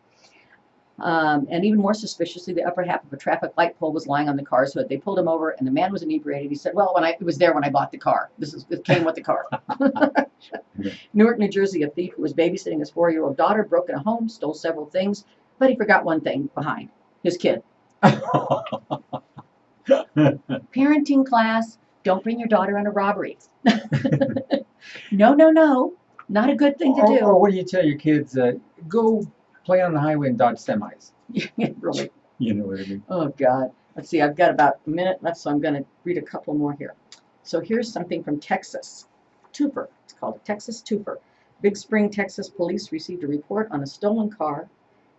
And even more suspiciously, the upper half of a traffic light pole was lying on the car's hood. They pulled him over, and the man was inebriated. He said, "Well, it was there when I bought the car. It came with the car." Newark, New Jersey, a thief who was babysitting his 4-year-old daughter broke in a home, stole several things, but he forgot one thing behind: his kid. Parenting class: don't bring your daughter on a robbery. No, not a good thing to do. Or what do you tell your kids? Go play on the highway and dodge semis. Really. You know what I mean? Oh, God. Let's see, I've got about a minute left, so I'm going to read a couple more here. So here's something from Texas. Twofer. It's called a Texas Twofer. Big Spring, Texas police received a report on a stolen car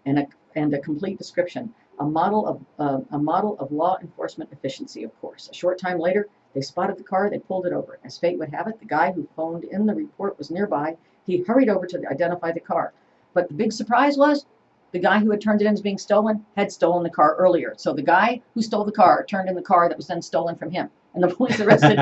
and a complete description. A model of law enforcement efficiency, of course. A short time later, they spotted the car, they pulled it over. As fate would have it, the guy who phoned in the report was nearby. He hurried over to identify the car. But the big surprise was the guy who had turned it in as being stolen had stolen the car earlier. So the guy who stole the car turned in the car that was then stolen from him. And the police arrested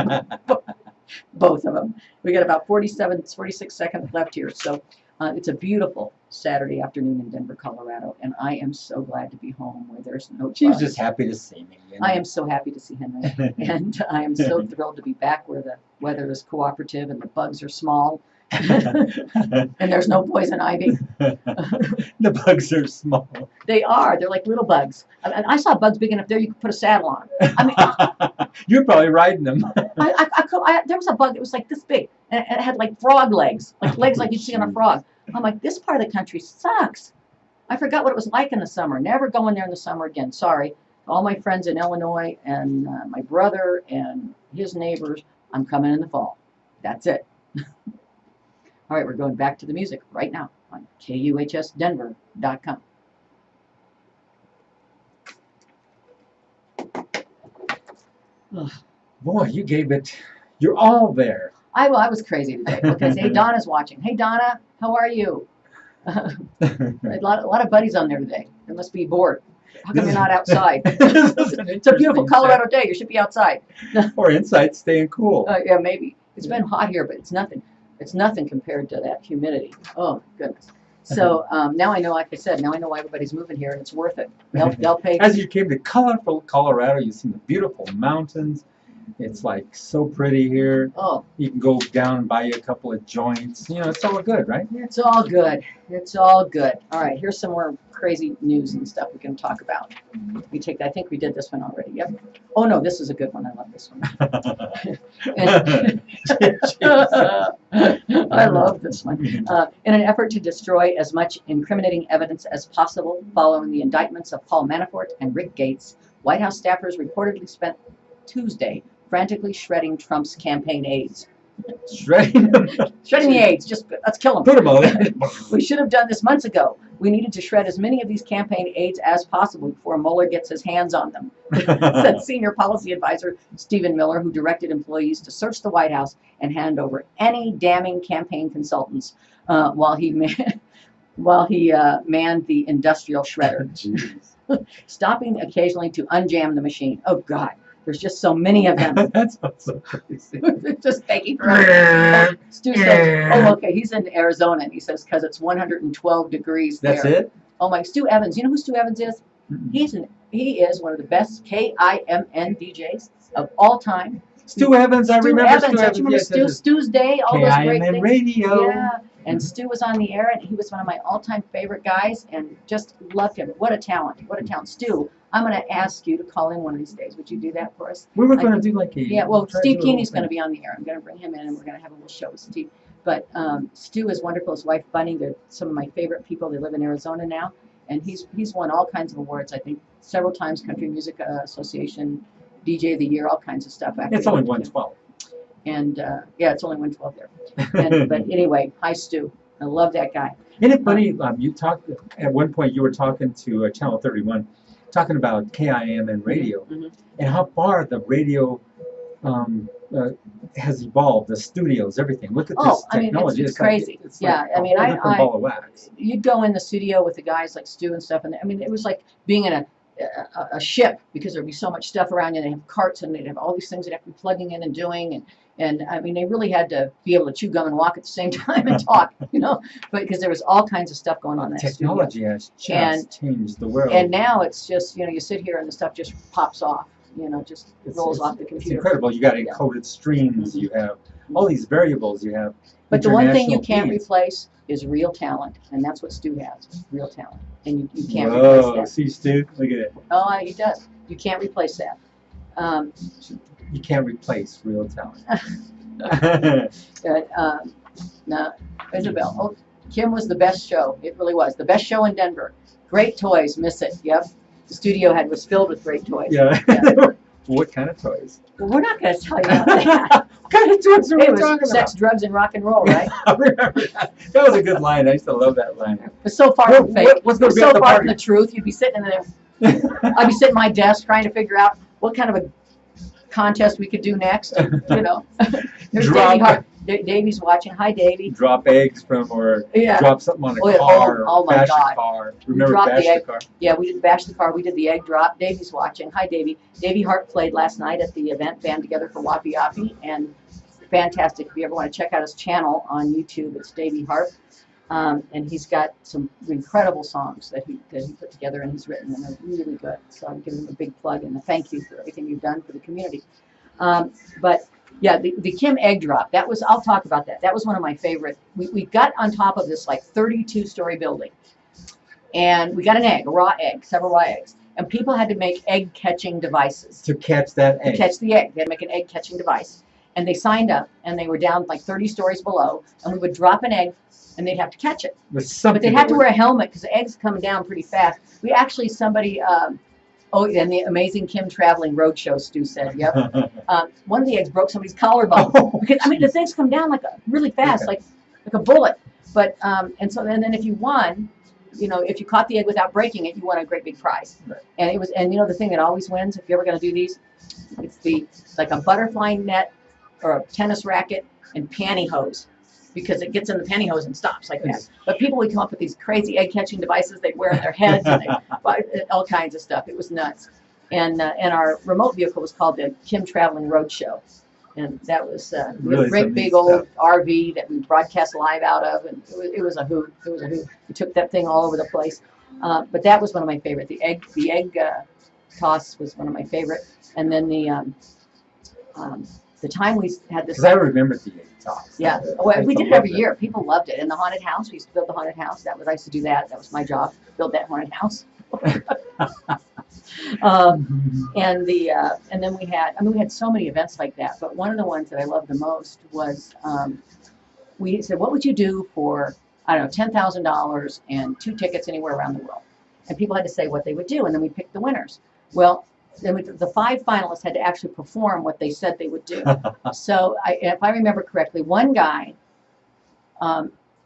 both of them. We got about 46 seconds left here. So it's a beautiful Saturday afternoon in Denver, Colorado. And I am so glad to be home where there's no She was buzz. just happy to see me. You know? I am so happy to see Henry. And I am so thrilled to be back where the weather is cooperative and the bugs are small. And there's no poison ivy. The bugs are small. They are. They're like little bugs. I saw bugs big enough there you could put a saddle on. I mean, You're probably riding them. there was a bug that was like this big, and it had like frog legs, like you'd see on a frog. I'm like, this part of the country sucks. I forgot what it was like in the summer. Never going there in the summer again. Sorry. All my friends in Illinois and my brother and his neighbors, I'm coming in the fall. That's it. All right, we're going back to the music right now on KUHSdenver.com. Boy, you gave it. You're all there. I was crazy today. Okay, hey, Donna's watching. Hey, Donna, how are you? A lot of buddies on there today. They must be bored. How come you're not outside? It's a beautiful Colorado day. You should be outside. Or inside, staying cool. Yeah, maybe. It's been hot here, but it's nothing. It's nothing compared to that humidity. Oh, goodness. So now I know, like I said, now I know why everybody's moving here, and it's worth it. They'll pay. As you came to colorful Colorado, you see the beautiful mountains. It's like so pretty here. Oh, You can go down and buy you a couple of joints. You know, it's all good, right? it's all good. It's all good. All right, here's some more crazy news and stuff we can talk about. I think we did this one already. Yep. Oh no, this is a good one. I love this one. I love this one. In an effort to destroy as much incriminating evidence as possible following the indictments of Paul Manafort and Rick Gates, White House staffers reportedly spent Tuesday frantically shredding Trump's campaign aides. Shredding them. Shredding the aides. Just let's kill them. Put them over. We should have done this months ago. We needed to shred as many of these campaign aides as possible before Mueller gets his hands on them, said senior policy advisor Stephen Miller, who directed employees to search the White House and hand over any damning campaign consultants while he manned the industrial shredder, stopping occasionally to unjam the machine. Oh, God. There's just so many of them. That's so crazy. Just taking forever. Stu says, oh, okay, he's in Arizona, and he says, because it's 112 degrees there. That's it? Oh, my, Stu Evans. You know who Stu Evans is? He is one of the best KIMN DJs of all time. Stu Evans, I remember Stu Evans. You remember Stu's Day? All those great KIMN things. Radio. Yeah. And Stu was on the air, and he was one of my all-time favorite guys, and just loved him. What a talent. What a talent. Stu, I'm going to ask you to call in one of these days. Would you do that for us? We were going to do like a... Yeah, well, Steve Keeney's going to be on the air. I'm going to bring him in, and we're going to have a little show with Steve. But Stu is wonderful. His wife, Bunny, they're some of my favorite people. They live in Arizona now. And he's won all kinds of awards, I think, several times, Country Music Association, DJ of the Year, all kinds of stuff. It's only 112. And, yeah, it's only 112 there. But anyway, hi, Stu. I love that guy. Isn't it funny, you talked, at one point you were talking to Channel 31, talking about KIMN radio, and how far the radio has evolved, the studios, everything. Look at this technology. It's crazy. It's yeah, like a different ball of wax. You'd go in the studio with the guys like Stu and stuff, and I mean, it was like being in a ship, because there'd be so much stuff around you. They'd have carts, and they'd have all these things they'd have to be plugging in and doing, and I mean, they really had to be able to chew gum and walk at the same time and talk, you know, but because there was all kinds of stuff going on in that technology studio. has just changed the world. And now it's just, you know, you sit here and the stuff just pops off, you know, just rolls off the computer. It's incredible. You got encoded streams. You have all these variables. You have. But the one thing you can't replace is real talent, and that's what Stu has, real talent, and you can't replace that. See, Stu, look at it. Oh, he does. You can't replace that. You can't replace real talent. No, Isabel. Oh, Kim was the best show. It really was the best show in Denver. Great toys. Miss it. Yep. the studio was filled with great toys. Yeah. What kind of toys? Well, we're not going to tell you about that. What kind of toys are we It was talking sex, about? drugs, and rock and roll, right? I remember that. That was a good line. I used to love that line. But so far from fake. What's going to be So at the far party? from the truth. You'd be sitting in there. I'd be sitting at my desk trying to figure out what kind of a contest we could do next. You know, there's Davey Hart. Davey's watching. Hi, Davey. Drop eggs from, or Yeah. drop something on a Oh, yeah. car, Oh, or my bash God. a car. Remember dropped bash the egg. the car? Yeah, we did bash the car. We did the egg drop. Davey's watching. Hi, Davey. Davey Hart played last night at the event Band Together for Wappy Yappy, and fantastic. If you ever want to check out his channel on YouTube, it's Davey Hart, and he's got some incredible songs that he put together and he's written, and they're really good. So I'm giving him a big plug and a thank you for everything you've done for the community. But yeah, the Kim egg drop, that was, I'll talk about that. That was one of my favorite. We got on top of this like 32-story building, and we got an egg, a raw egg, several raw eggs, and people had to make egg catching devices To catch that egg. to catch the egg. They had to make an egg catching device, and they signed up, and they were down like 30 stories below, and we would drop an egg, and they'd have to catch it. With something But they'd have to that wear a helmet because the eggs come down pretty fast. We actually, somebody, and the amazing Kim Traveling Roadshow, Stu said, yep. One of the eggs broke somebody's collarbone. Because, I mean, the things come down like really fast, like a bullet. But, and then if you won, you know, if you caught the egg without breaking it, you won a great big prize. Right. And it was, and you know, the thing that always wins, if you're ever going to do these, it's like a butterfly net or a tennis racket and pantyhose, because it gets in the pantyhose and stops like that. But people would come up with these crazy egg catching devices they'd wear on their heads, and all kinds of stuff. It was nuts. And our remote vehicle was called the Kim Traveling Roadshow. And that was Really a great some big neat old stuff. RV that we broadcast live out of, and it was a hoot. It was a hoot. We took that thing all over the place. But that was one of my favorite. The egg toss was one of my favorite. And then the time we had this. Because I remember the egg toss. Yeah, well, we did it every year. People loved it. And the haunted house, we used to build the haunted house. I used to do that. That was my job, build that haunted house. And then we had so many events like that. But one of the ones that I loved the most was we said, what would you do for, I don't know, $10,000 and 2 tickets anywhere around the world? And people had to say what they would do, and then we picked the winners. Well, the 5 finalists had to actually perform what they said they would do. So if I remember correctly, one guy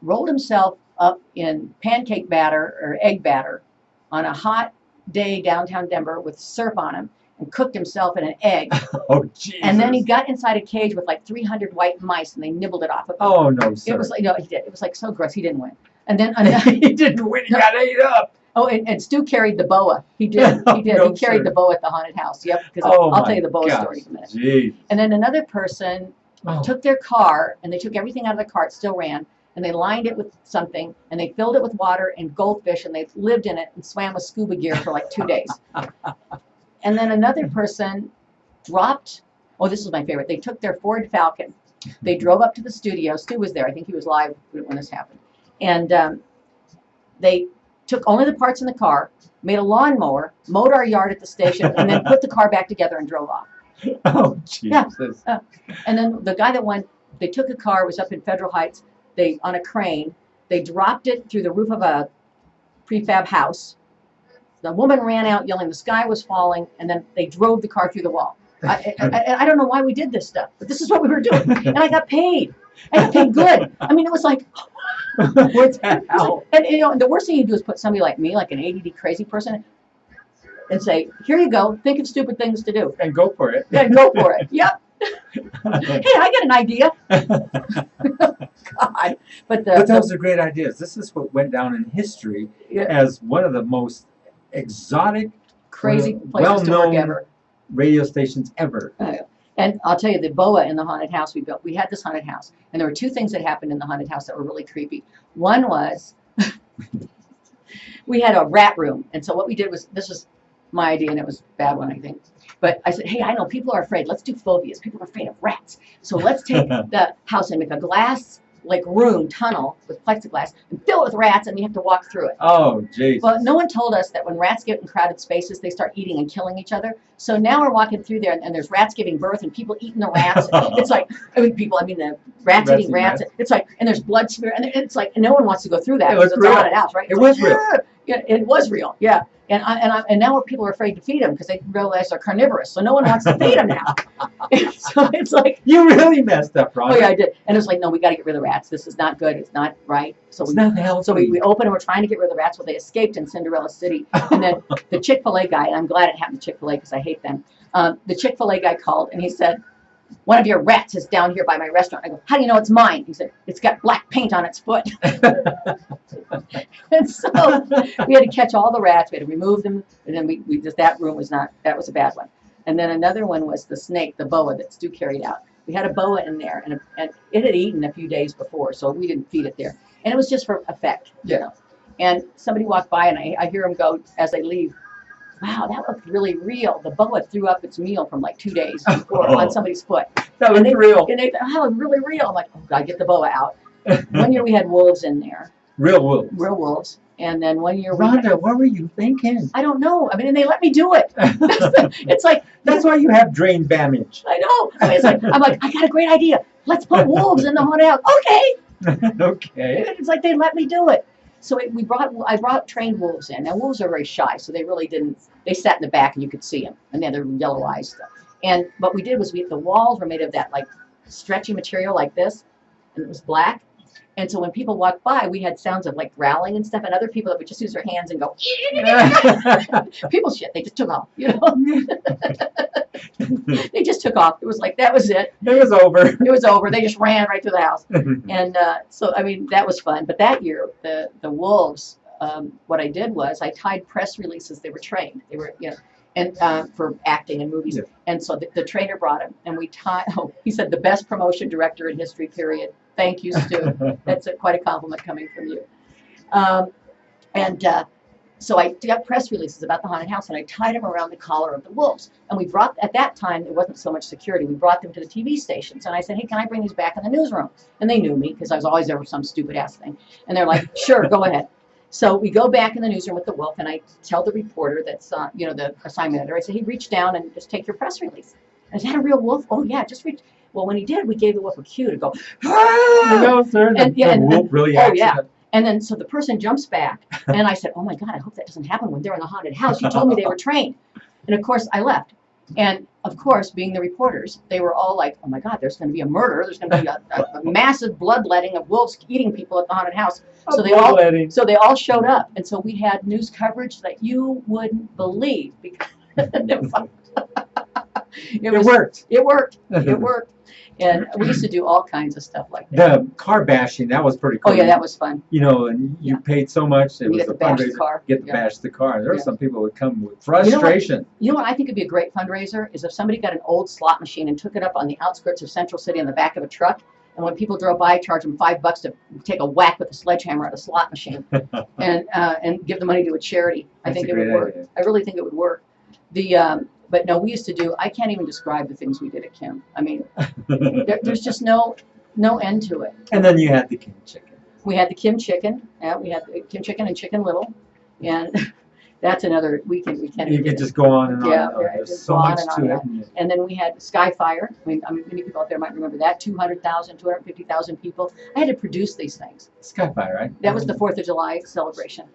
rolled himself up in pancake batter or egg batter on a hot day downtown Denver with surf on him and cooked himself in an egg. Oh, Jesus. And then he got inside a cage with like 300 white mice, and they nibbled it off of him. Oh, no, sir. It was like, no, he did. It was like so gross. He didn't win. And then He didn't win. He got ate up. oh, and Stu carried the boa. He did. He did. No, He carried sir. the boa at the haunted house. Yep. Because Oh, I'll my tell you the boa gosh. story in a minute. Jeez. And then another person Oh. took their car, and they took everything out of the car. It still ran. And they lined it with something, and they filled it with water and goldfish, and they lived in it and swam with scuba gear for like 2 days. And then another person dropped, oh, this is my favorite. They took their Ford Falcon. They drove up to the studio. Stu was there. I think he was live when this happened. And they took only the parts in the car, made a lawnmower, mowed our yard at the station, and then put the car back together and drove off. Oh, Jesus. Yeah. And then the guy that won, they took a car, was up in Federal Heights, on a crane, they dropped it through the roof of a prefab house. The woman ran out yelling the sky was falling, and then they drove the car through the wall. I don't know why we did this stuff, but this is what we were doing. And I got paid. I got paid good. I mean, it was like, What the hell? and you know, the worst thing you do is put somebody like me, like an ADD crazy person, and say, here you go, think of stupid things to do. And go for it. Yeah, go for it. Yep. Hey, I got an idea. God. But those are great ideas. This is what went down in history as one of the most exotic, crazy places to work well-known ever. radio stations ever. And I'll tell you, the boa in the haunted house we built, we had this haunted house, and there were 2 things that happened in the haunted house that were really creepy. One was we had a rat room, and so what we did was, this was my idea, and it was a bad one, I think. But I said, hey, I know people are afraid. Let's do phobias. People are afraid of rats. So let's take the house and make a glass, like room, tunnel with plexiglass and fill it with rats, and you have to walk through it. Oh, jeez. Well, no one told us that when rats get in crowded spaces, they start eating and killing each other. So now we're walking through there, and there's rats giving birth, and people eating the rats. It's like, the rats eating rats. It's like, and there's blood smear, and it's like, and no one wants to go through that It because was it's a real. haunted house, right? It It's was like, real. Yeah, it was real. Yeah. And now people are afraid to feed them because they realize they're carnivorous. So no one wants to feed them now. So it's like, you really messed up, Rhonda. oh yeah, I did. And it was like, no, we got to get rid of the rats. This is not good. It's not right. So it's not healthy. So we opened and we're trying to get rid of the rats. Well, they escaped in Cinderella City. And then the Chick-fil-A guy, and I'm glad it happened to Chick-fil-A because I hate them. The Chick-fil-A guy called and he said, one of your rats is down here by my restaurant. I go, how do you know it's mine? He said, it's got black paint on its foot. And so we had to catch all the rats. We had to remove them. And then we just, that room was not, that was a bad one. And then another one was the snake, the boa that Stu carried out. We had a boa in there, and it had eaten a few days before, so we didn't feed it there. And it was just for effect, you know. And somebody walked by, and I hear them go as they leave, wow, that looked really real. The boa threw up its meal from like 2 days before on somebody's foot. That was real. And they thought, oh, really real. I'm like, oh, God, get the boa out. One year we had wolves in there. Real wolves. Real wolves. And then one year Rhonda, what were you thinking? I don't know. I mean, and they let me do it. It's like, that's why you have drain damage. I know. I mean, it's like, I'm like, I got a great idea. Let's put wolves in the haunted house. Okay. Okay. It's like they let me do it. So I brought trained wolves in. Now wolves are very shy, so they really didn't. They sat in the back and you could see them, and they had their yellow eyes stuff. And what we did was the walls were made of that like stretchy material like this, and it was black. And so when people walked by, we had sounds of like growling and stuff, and other people that would just use their hands and go, people shit, they just took off, you know. They just took off. It was like, that was it. It was over. It was over. They just ran right through the house. And so, I mean, that was fun. But that year, the wolves, what I did was I tied press releases. They were trained. They were, you know, and for acting in movies. Yeah. And so the trainer brought him, and we tied, he said, the best promotion director in history, period. Thank you, Stu. That's quite a compliment coming from you. So I got press releases about the haunted house, and I tied them around the collar of the wolves. And we brought, at that time, there wasn't so much security. We brought them to the TV stations. And I said, hey, can I bring these back in the newsroom? And they knew me because I was always there with some stupid ass thing. And they're like, sure, go ahead. So we go back in the newsroom with the wolf, and I tell the reporter that's, you know, the assignment editor, I said, hey, reach down and just take your press release. And is that a real wolf? Oh, yeah, just reach. Well, when he did, we gave the wolf a cue to go, ah! No, sir. The wolf really acts. Oh, yeah. And then so the person jumps back, and I said, oh, my God, I hope that doesn't happen when they're in the haunted house. You told me they were trained. And, of course, I left. And, of course, being the reporters, they were all like, oh, my God, there's going to be a murder. There's going to be a massive bloodletting of wolves eating people at the haunted house. So they all showed up. And so we had news coverage that you wouldn't believe. Because it worked. It worked. It worked. And we used to do all kinds of stuff like that. The car bashing, that was pretty cool. Oh, yeah, that was fun. You know, and you paid so much. It was a fundraiser. Get to bash the car. There were some people who would come with frustration. You know what I think would be a great fundraiser is if somebody got an old slot machine and took it up on the outskirts of Central City on the back of a truck. And when people drove by, charge them $5 to take a whack with a sledgehammer at a slot machine and give the money to a charity. I think it would work. I really think it would work. But no, we used to do, I can't even describe the things we did at Kim. I mean, there's just no end to it. And then you had the Kim chicken. We had the Kim chicken. Yeah, we had the Kim chicken and Chicken Little. And that's another weekend. You could just go on and on. Yeah, there's so much to it. And then we had Skyfire. I mean, many people out there might remember that. 200,000, 250,000 people. I had to produce these things. Skyfire, right? That was the 4th of July celebration.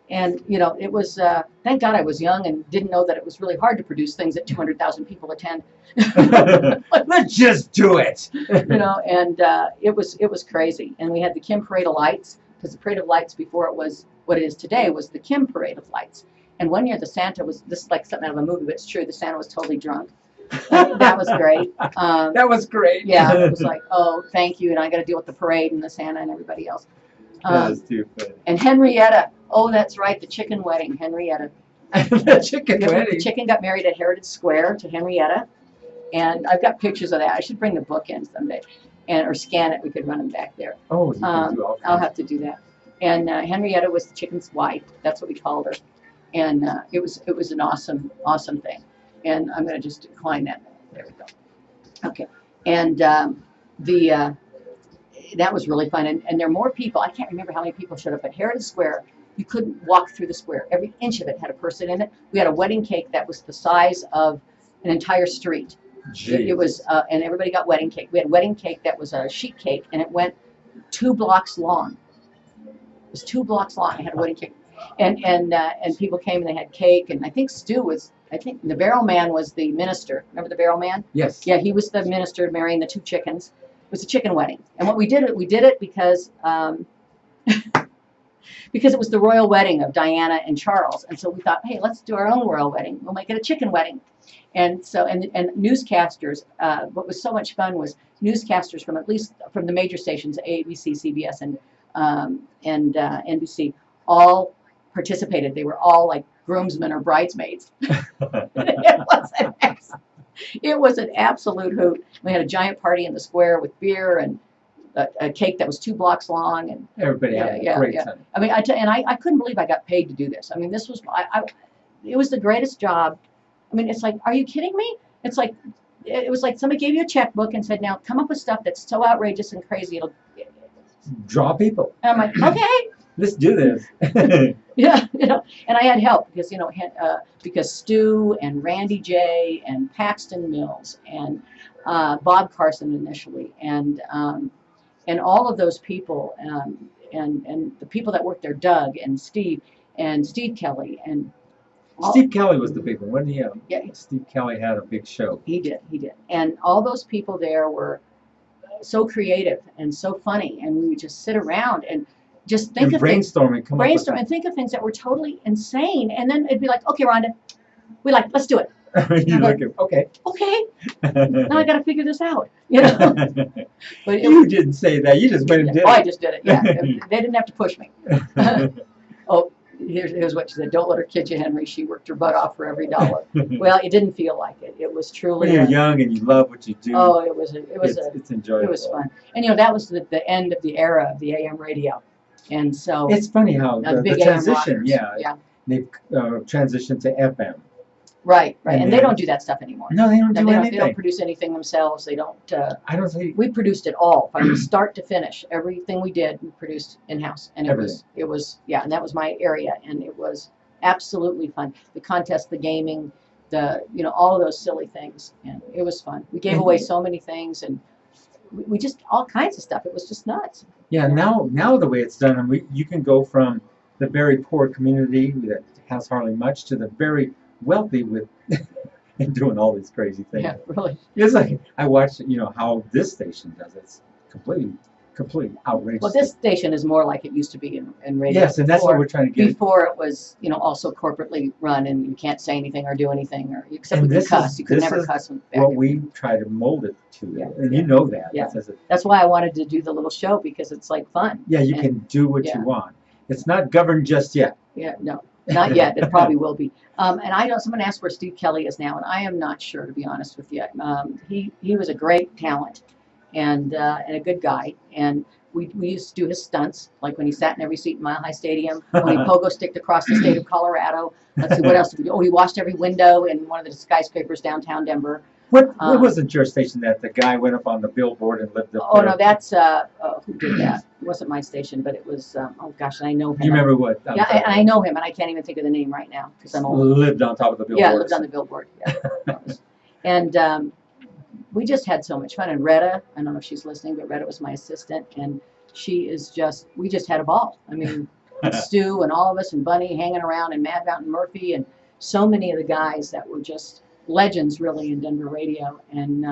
And, you know, it was, thank God I was young and didn't know that it was really hard to produce things that 200,000 people attend. Let's just do it. You know, and it was crazy. And we had the Kim Parade of Lights, because the Parade of Lights before it was what it is today was the Kim Parade of Lights. And one year the Santa was, this is like something out of a movie, but it's true, the Santa was totally drunk. That was great. That was great. Yeah, it was like, oh, thank you, and I got to deal with the parade and the Santa and everybody else. That was too funny. And Henrietta. Oh, that's right, the chicken wedding, Henrietta. The chicken wedding. The chicken got married at Heritage Square to Henrietta. And I've got pictures of that. I should bring the book in someday. Or scan it. We could run them back there. Oh, you can do all kinds. I'll have to do that. And Henrietta was the chicken's wife. That's what we called her. And it was an awesome thing. And I'm going to just decline that. There we go. Okay. And that was really fun. And there are more people. I can't remember how many people showed up at Heritage Square. You couldn't walk through the square. Every inch of it had a person in it. We had a wedding cake that was the size of an entire street. It was, and everybody got wedding cake. We had wedding cake that was a sheet cake, and it went 2 blocks long. It was 2 blocks long. I had a wedding cake. And people came and they had cake, and I think the Barrel Man was the minister. Remember the Barrel Man? Yes. Yeah, he was the minister marrying the 2 chickens. It was a chicken wedding. And what we did it because because it was the royal wedding of Diana and Charles. And so we thought, hey, let's do our own royal wedding. We'll make it a chicken wedding. And so, and newscasters, what was so much fun was newscasters from the major stations, ABC, CBS, and NBC, all participated. They were all like groomsmen or bridesmaids. It was an absolute hoot. We had a giant party in the square with beer and a cake that was 2 blocks long, and everybody had a great time. I mean, I couldn't believe I got paid to do this. I mean, this was it was the greatest job. I mean, it's like, are you kidding me? It's like, it was like somebody gave you a checkbook and said, now come up with stuff that's so outrageous and crazy it'll draw people. And I'm like, okay, let's do this. Yeah, and I had help because Stu and Randy J and Paxton Mills and Bob Carson initially and all of those people and the people that worked there, Doug and Steve Kelly and Steve Kelly was the big one, wasn't he? Yeah. Steve Kelly had a big show. He did. And all those people there were so creative and so funny, and we would just sit around and just think of brainstorm and think of things that were totally insane, and then it'd be like, okay, Rhonda, let's do it. Okay. Okay. Now I got to figure this out. But you didn't say that. You just went and did it. Oh, I just did it. Yeah. They didn't have to push me. Oh, here's what she said. Don't let her kid you, Henry. She worked her butt off for every dollar. Well, it didn't feel like it. It was truly. When you're young and you love what you do. Oh, it's enjoyable. It was fun. And that was the end of the era of the AM radio. And so it's funny how the transition, they've transitioned to FM. Right. And they don't do that stuff anymore. No, they don't do anything. They don't produce anything themselves. They don't. I don't think. We produced it all from start to finish. Everything we did, we produced in-house, and it was and that was my area, and it was absolutely fun. The contest, the gaming, all of those silly things, and it was fun. We gave away so many things, and we just all kinds of stuff. It was just nuts. Yeah. Now the way it's done, and you can go from the very poor community that has hardly much to the very wealthy with and doing all these crazy things. Yeah, really. It's like I watched, how this station does. It's completely outrageous. Well, this station is more like it used to be in radio. Yes, and that's what we're trying to get. Before it was, also corporately run, and you can't say anything or do anything, or except with cuss. You could never cuss. What we try to mold it to, and you know that. Yeah. That's why I wanted to do the little show, because it's like fun. Yeah, you can do what you want. It's not governed just yet. Yeah, no. Not yet. It probably will be. And someone asked where Steve Kelly is now, and I am not sure, to be honest with you. He was a great talent and a good guy. And we used to do his stunts, like when he sat in every seat in Mile High Stadium, when he pogo sticked across the state of Colorado. Let's see, what else did we do? Oh, he washed every window in one of the skyscrapers downtown Denver. What wasn't your station that the guy went up on the billboard and lived up there? Oh, no, that's, who did that? It wasn't my station, but it was, oh gosh, and I know him. Do you remember what? Yeah, and I know him, and I can't even think of the name right now, because I'm old. Lived on top of the billboard. Yeah, lived on the billboard, yeah. And we just had so much fun, and Retta, I don't know if she's listening, but Retta was my assistant, and we just had a ball. I mean, Stu and all of us, and Bunny hanging around, and Mad Mountain Murphy, and so many of the guys that were just legends really in Denver radio, and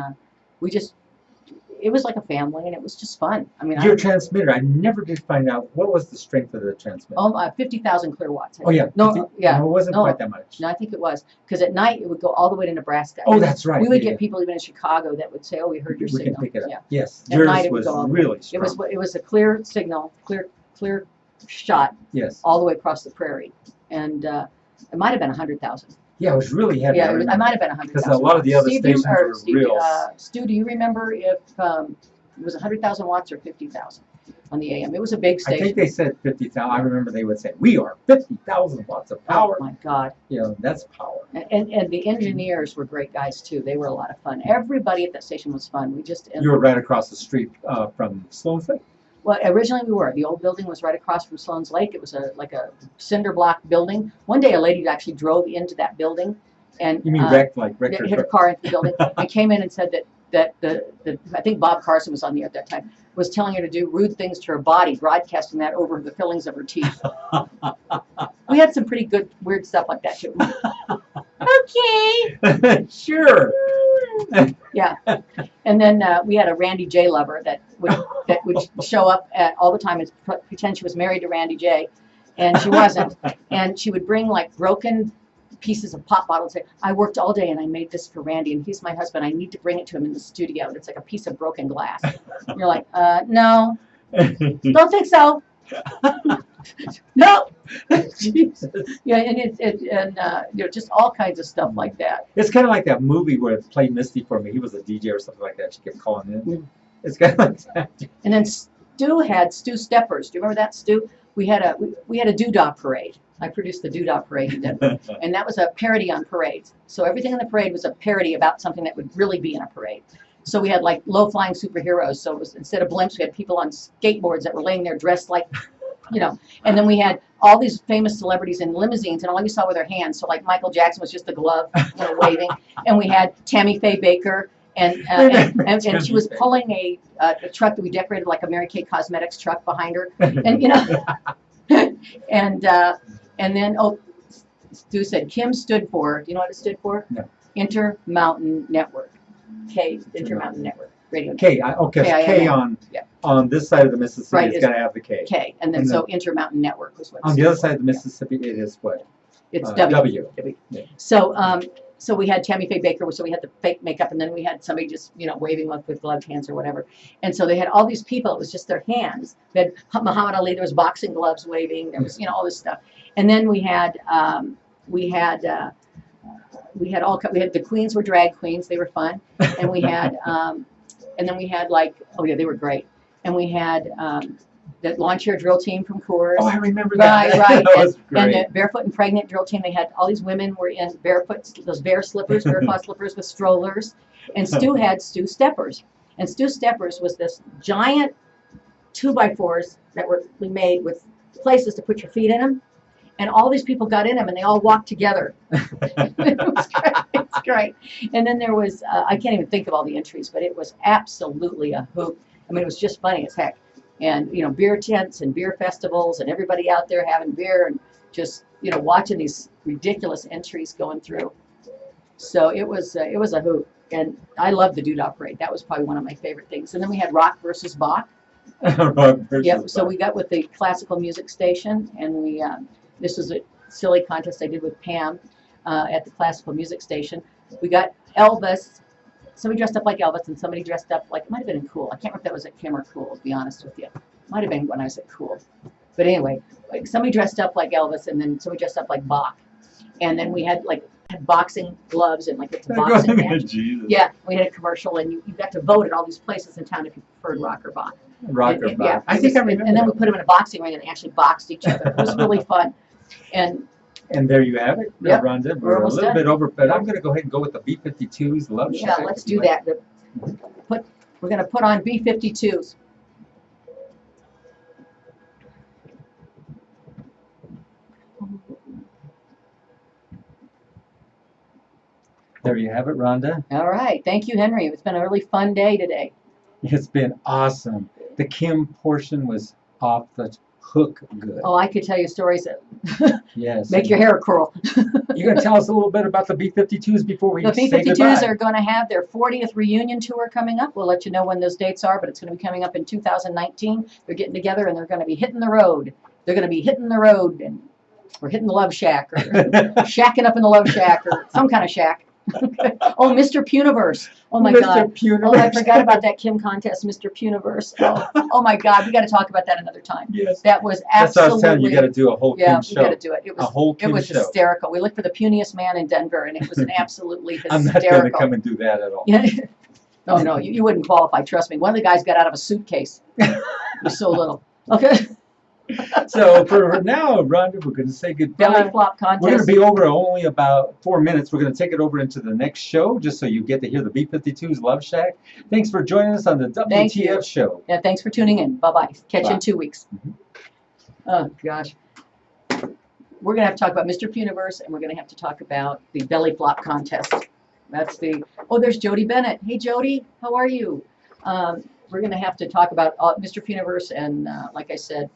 it was like a family, and it was just fun. I mean, your transmitter, I never did find out what was the strength of the transmitter. 50,000 clear watts. Oh yeah, no, it wasn't quite that much. No, I think it was, because at night it would go all the way to Nebraska. Oh, that's right. We would get people even in Chicago that would say, "Oh, we heard your signal." We can pick it up. Yeah. Yes, at yours night it was would go really strong. It was a clear signal, clear shot. Yes. All the way across the prairie, and it might have been 100,000. Yeah, it was really heavy. Yeah, it might have been 100,000. Because a lot of the other stations were real. Stu, do you remember if it was 100,000 watts or 50,000 on the AM? It was a big station. I think they said 50,000. I remember they would say, "We are 50,000 watts of power." Oh my God! That's power. And the engineers were great guys too. They were a lot of fun. Everybody at that station was fun. You were right across the street from Sloan's Lake. Well, originally we were. The old building was right across from Sloan's Lake. It was like a cinder block building. One day a lady actually drove into that building, and you mean wrecked hit her car into the building, and came in and said that I think Bob Carson was on the air at that time, was telling her to do rude things to her body, broadcasting that over the fillings of her teeth. We had some pretty good, weird stuff like that too. Okay. Sure. Yeah. And then we had a Randy J lover that would show up all the time and pretend she was married to Randy J, and she wasn't. And she would bring like broken pieces of pop bottles. And say, I worked all day and I made this for Randy, and he's my husband. I need to bring it to him in the studio. And it's like a piece of broken glass. And you're like, no, don't think so. No. Jesus. Yeah, and just all kinds of stuff like that. It's kind of like that movie where it played Misty for me. He was a DJ or something like that. She kept calling in. Mm. It's kind of like that. And then Stu had Stu Steppers. Do you remember that, Stu? We had a doodah parade. I produced the doodah parade in Denver, and that was a parody on parades. So everything in the parade was a parody about something that would really be in a parade. So we had like low-flying superheroes. So it was, instead of blimps, we had people on skateboards that were laying there dressed like, And then we had all these famous celebrities in limousines, and all you saw were their hands. So like Michael Jackson was just the glove, waving. And we had Tammy Faye Baker, and she was pulling a truck that we decorated like a Mary Kay Cosmetics truck behind her, and then Stu said Kim stood for. Do you know what it stood for? No. Intermountain Network. K, Intermountain Network Radio. K on this side of the Mississippi, right, it's got to have the K. K, and then so Intermountain Network was what. On the other side of the Mississippi, it is what? It's W. Yeah. So we had Tammy Faye Baker, so we had the fake makeup, and then we had somebody just waving with gloved hands or whatever. And so they had all these people. It was just their hands. They had Muhammad Ali. There was boxing gloves waving. There was all this stuff. And then we had the queens were drag queens. They were fun. And we had they were great. And we had the lawn chair drill team from KUHS. Oh, I remember that. Right. That was great. And the barefoot and pregnant drill team. They had all these women were in barefoot, those bear slippers, barefoot slippers with strollers. And Stu had Stu Steppers. And Stu Steppers was this giant 2x4s that were made with places to put your feet in them. And all these people got in them, and they all walked together. It was great. It's great. And then there was, I can't even think of all the entries, but it was absolutely a hoot. I mean, it was just funny as heck. And, beer tents and beer festivals and everybody out there having beer and just, watching these ridiculous entries going through. So it was a hoot. And I loved the Doodah Parade. That was probably one of my favorite things. And then we had Rock versus Bach. So we got with the classical music station, and this was a silly contest I did with Pam at the classical music station. We got Elvis. Somebody dressed up like Elvis, and somebody dressed up like, it might have been in Cool. I can't remember if that was at Kim or Cool, to be honest with you. Might have been when I was at Cool. But anyway, like somebody dressed up like Elvis, and then somebody dressed up like Bach. And then we had boxing gloves and it's a boxing match. Yeah, we had a commercial, and you got to vote at all these places in town if you preferred Rock or Bach. Rock or Bach. Yeah, I think I remember. And then we put them in a boxing ring, and they actually boxed each other. It was really fun. And there you have it, yep. Rhonda. We're a almost little done. bit over, but I'm going to go ahead and go with the B-52s. Love Yeah, Shack. let's do that. We're going to put on B-52s. There you have it, Rhonda. All right. Thank you, Henry. It's been a really fun day today. It's been awesome. The Kim portion was off the hook good. Oh, I could tell you stories that yes. make your hair curl. You going to tell us a little bit about the B-52s before we say goodbye? The B-52s are going to have their 40th reunion tour coming up. We'll let you know when those dates are, but it's going to be coming up in 2019. They're getting together, and they're going to be hitting the road. They're going to be hitting the road, and we're hitting the Love Shack, or shacking up in the Love Shack, or some kind of shack. Oh, Mr. Puniverse. Oh, my God. Puniverse. Oh, I forgot about that Kim contest, Mr. Puniverse. Oh, my God. We got to talk about that another time. Yes. That was absolutely. That's what I was telling you. You got to do a whole Kim show. Yeah, we got to do it. It was, a whole Kim show. Hysterical. We looked for the puniest man in Denver, and it was an absolutely hysterical. I'm not going to come and do that at all. Yeah. No, you wouldn't qualify. Trust me. One of the guys got out of a suitcase. It was so little. Okay. So for now, Rhonda, we're going to say goodbye. Belly flop contest. We're going to be over only about 4 minutes. We're going to take it over into the next show, just so you get to hear the B-52's Love Shack. Thanks for joining us on the WTF show. Yeah, thanks for tuning in. Bye-bye. Catch you in 2 weeks. Mm-hmm. Oh, gosh. We're going to have to talk about Mr. Puniverse, and we're going to have to talk about the belly flop contest. That's the... Oh, there's Jody Bennett. Hey, Jody. How are you? We're going to have to talk about Mr. Puniverse and, like I said,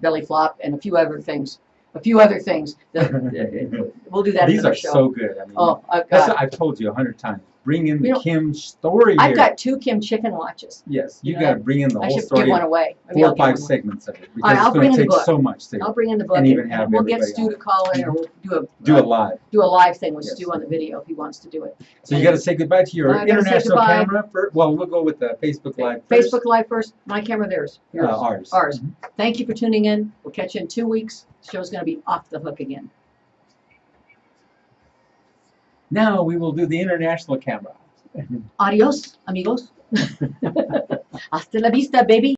belly flop and a few other things. a few other things. We'll do that in These another are show. so good. I mean, Oh, I've that's got, what I've told you 100 times. Bring in the You know, Kim story I've here. got 2 Kim chicken watches. Yes, you You know got to bring in the I whole should story. give one away. Maybe 4 I'll or give 5 one away. segments of it because All right, I'll it's bring going in to the take book. so much to I'll bring in the book and even have we'll get everybody Stu on. to call in, or we'll do it live. do a live thing with Yes. Stu on the video if he wants to do it. So you got to say goodbye to your I gotta say international goodbye. camera. Well, we'll go with the Facebook Live first. Facebook Live first. My camera, theirs. Yours. Ours. Ours. Thank you for tuning in. We'll catch you in 2 weeks. The show's going to be off the hook again. Now we will do the international camera. Adios, amigos. Hasta la vista, baby.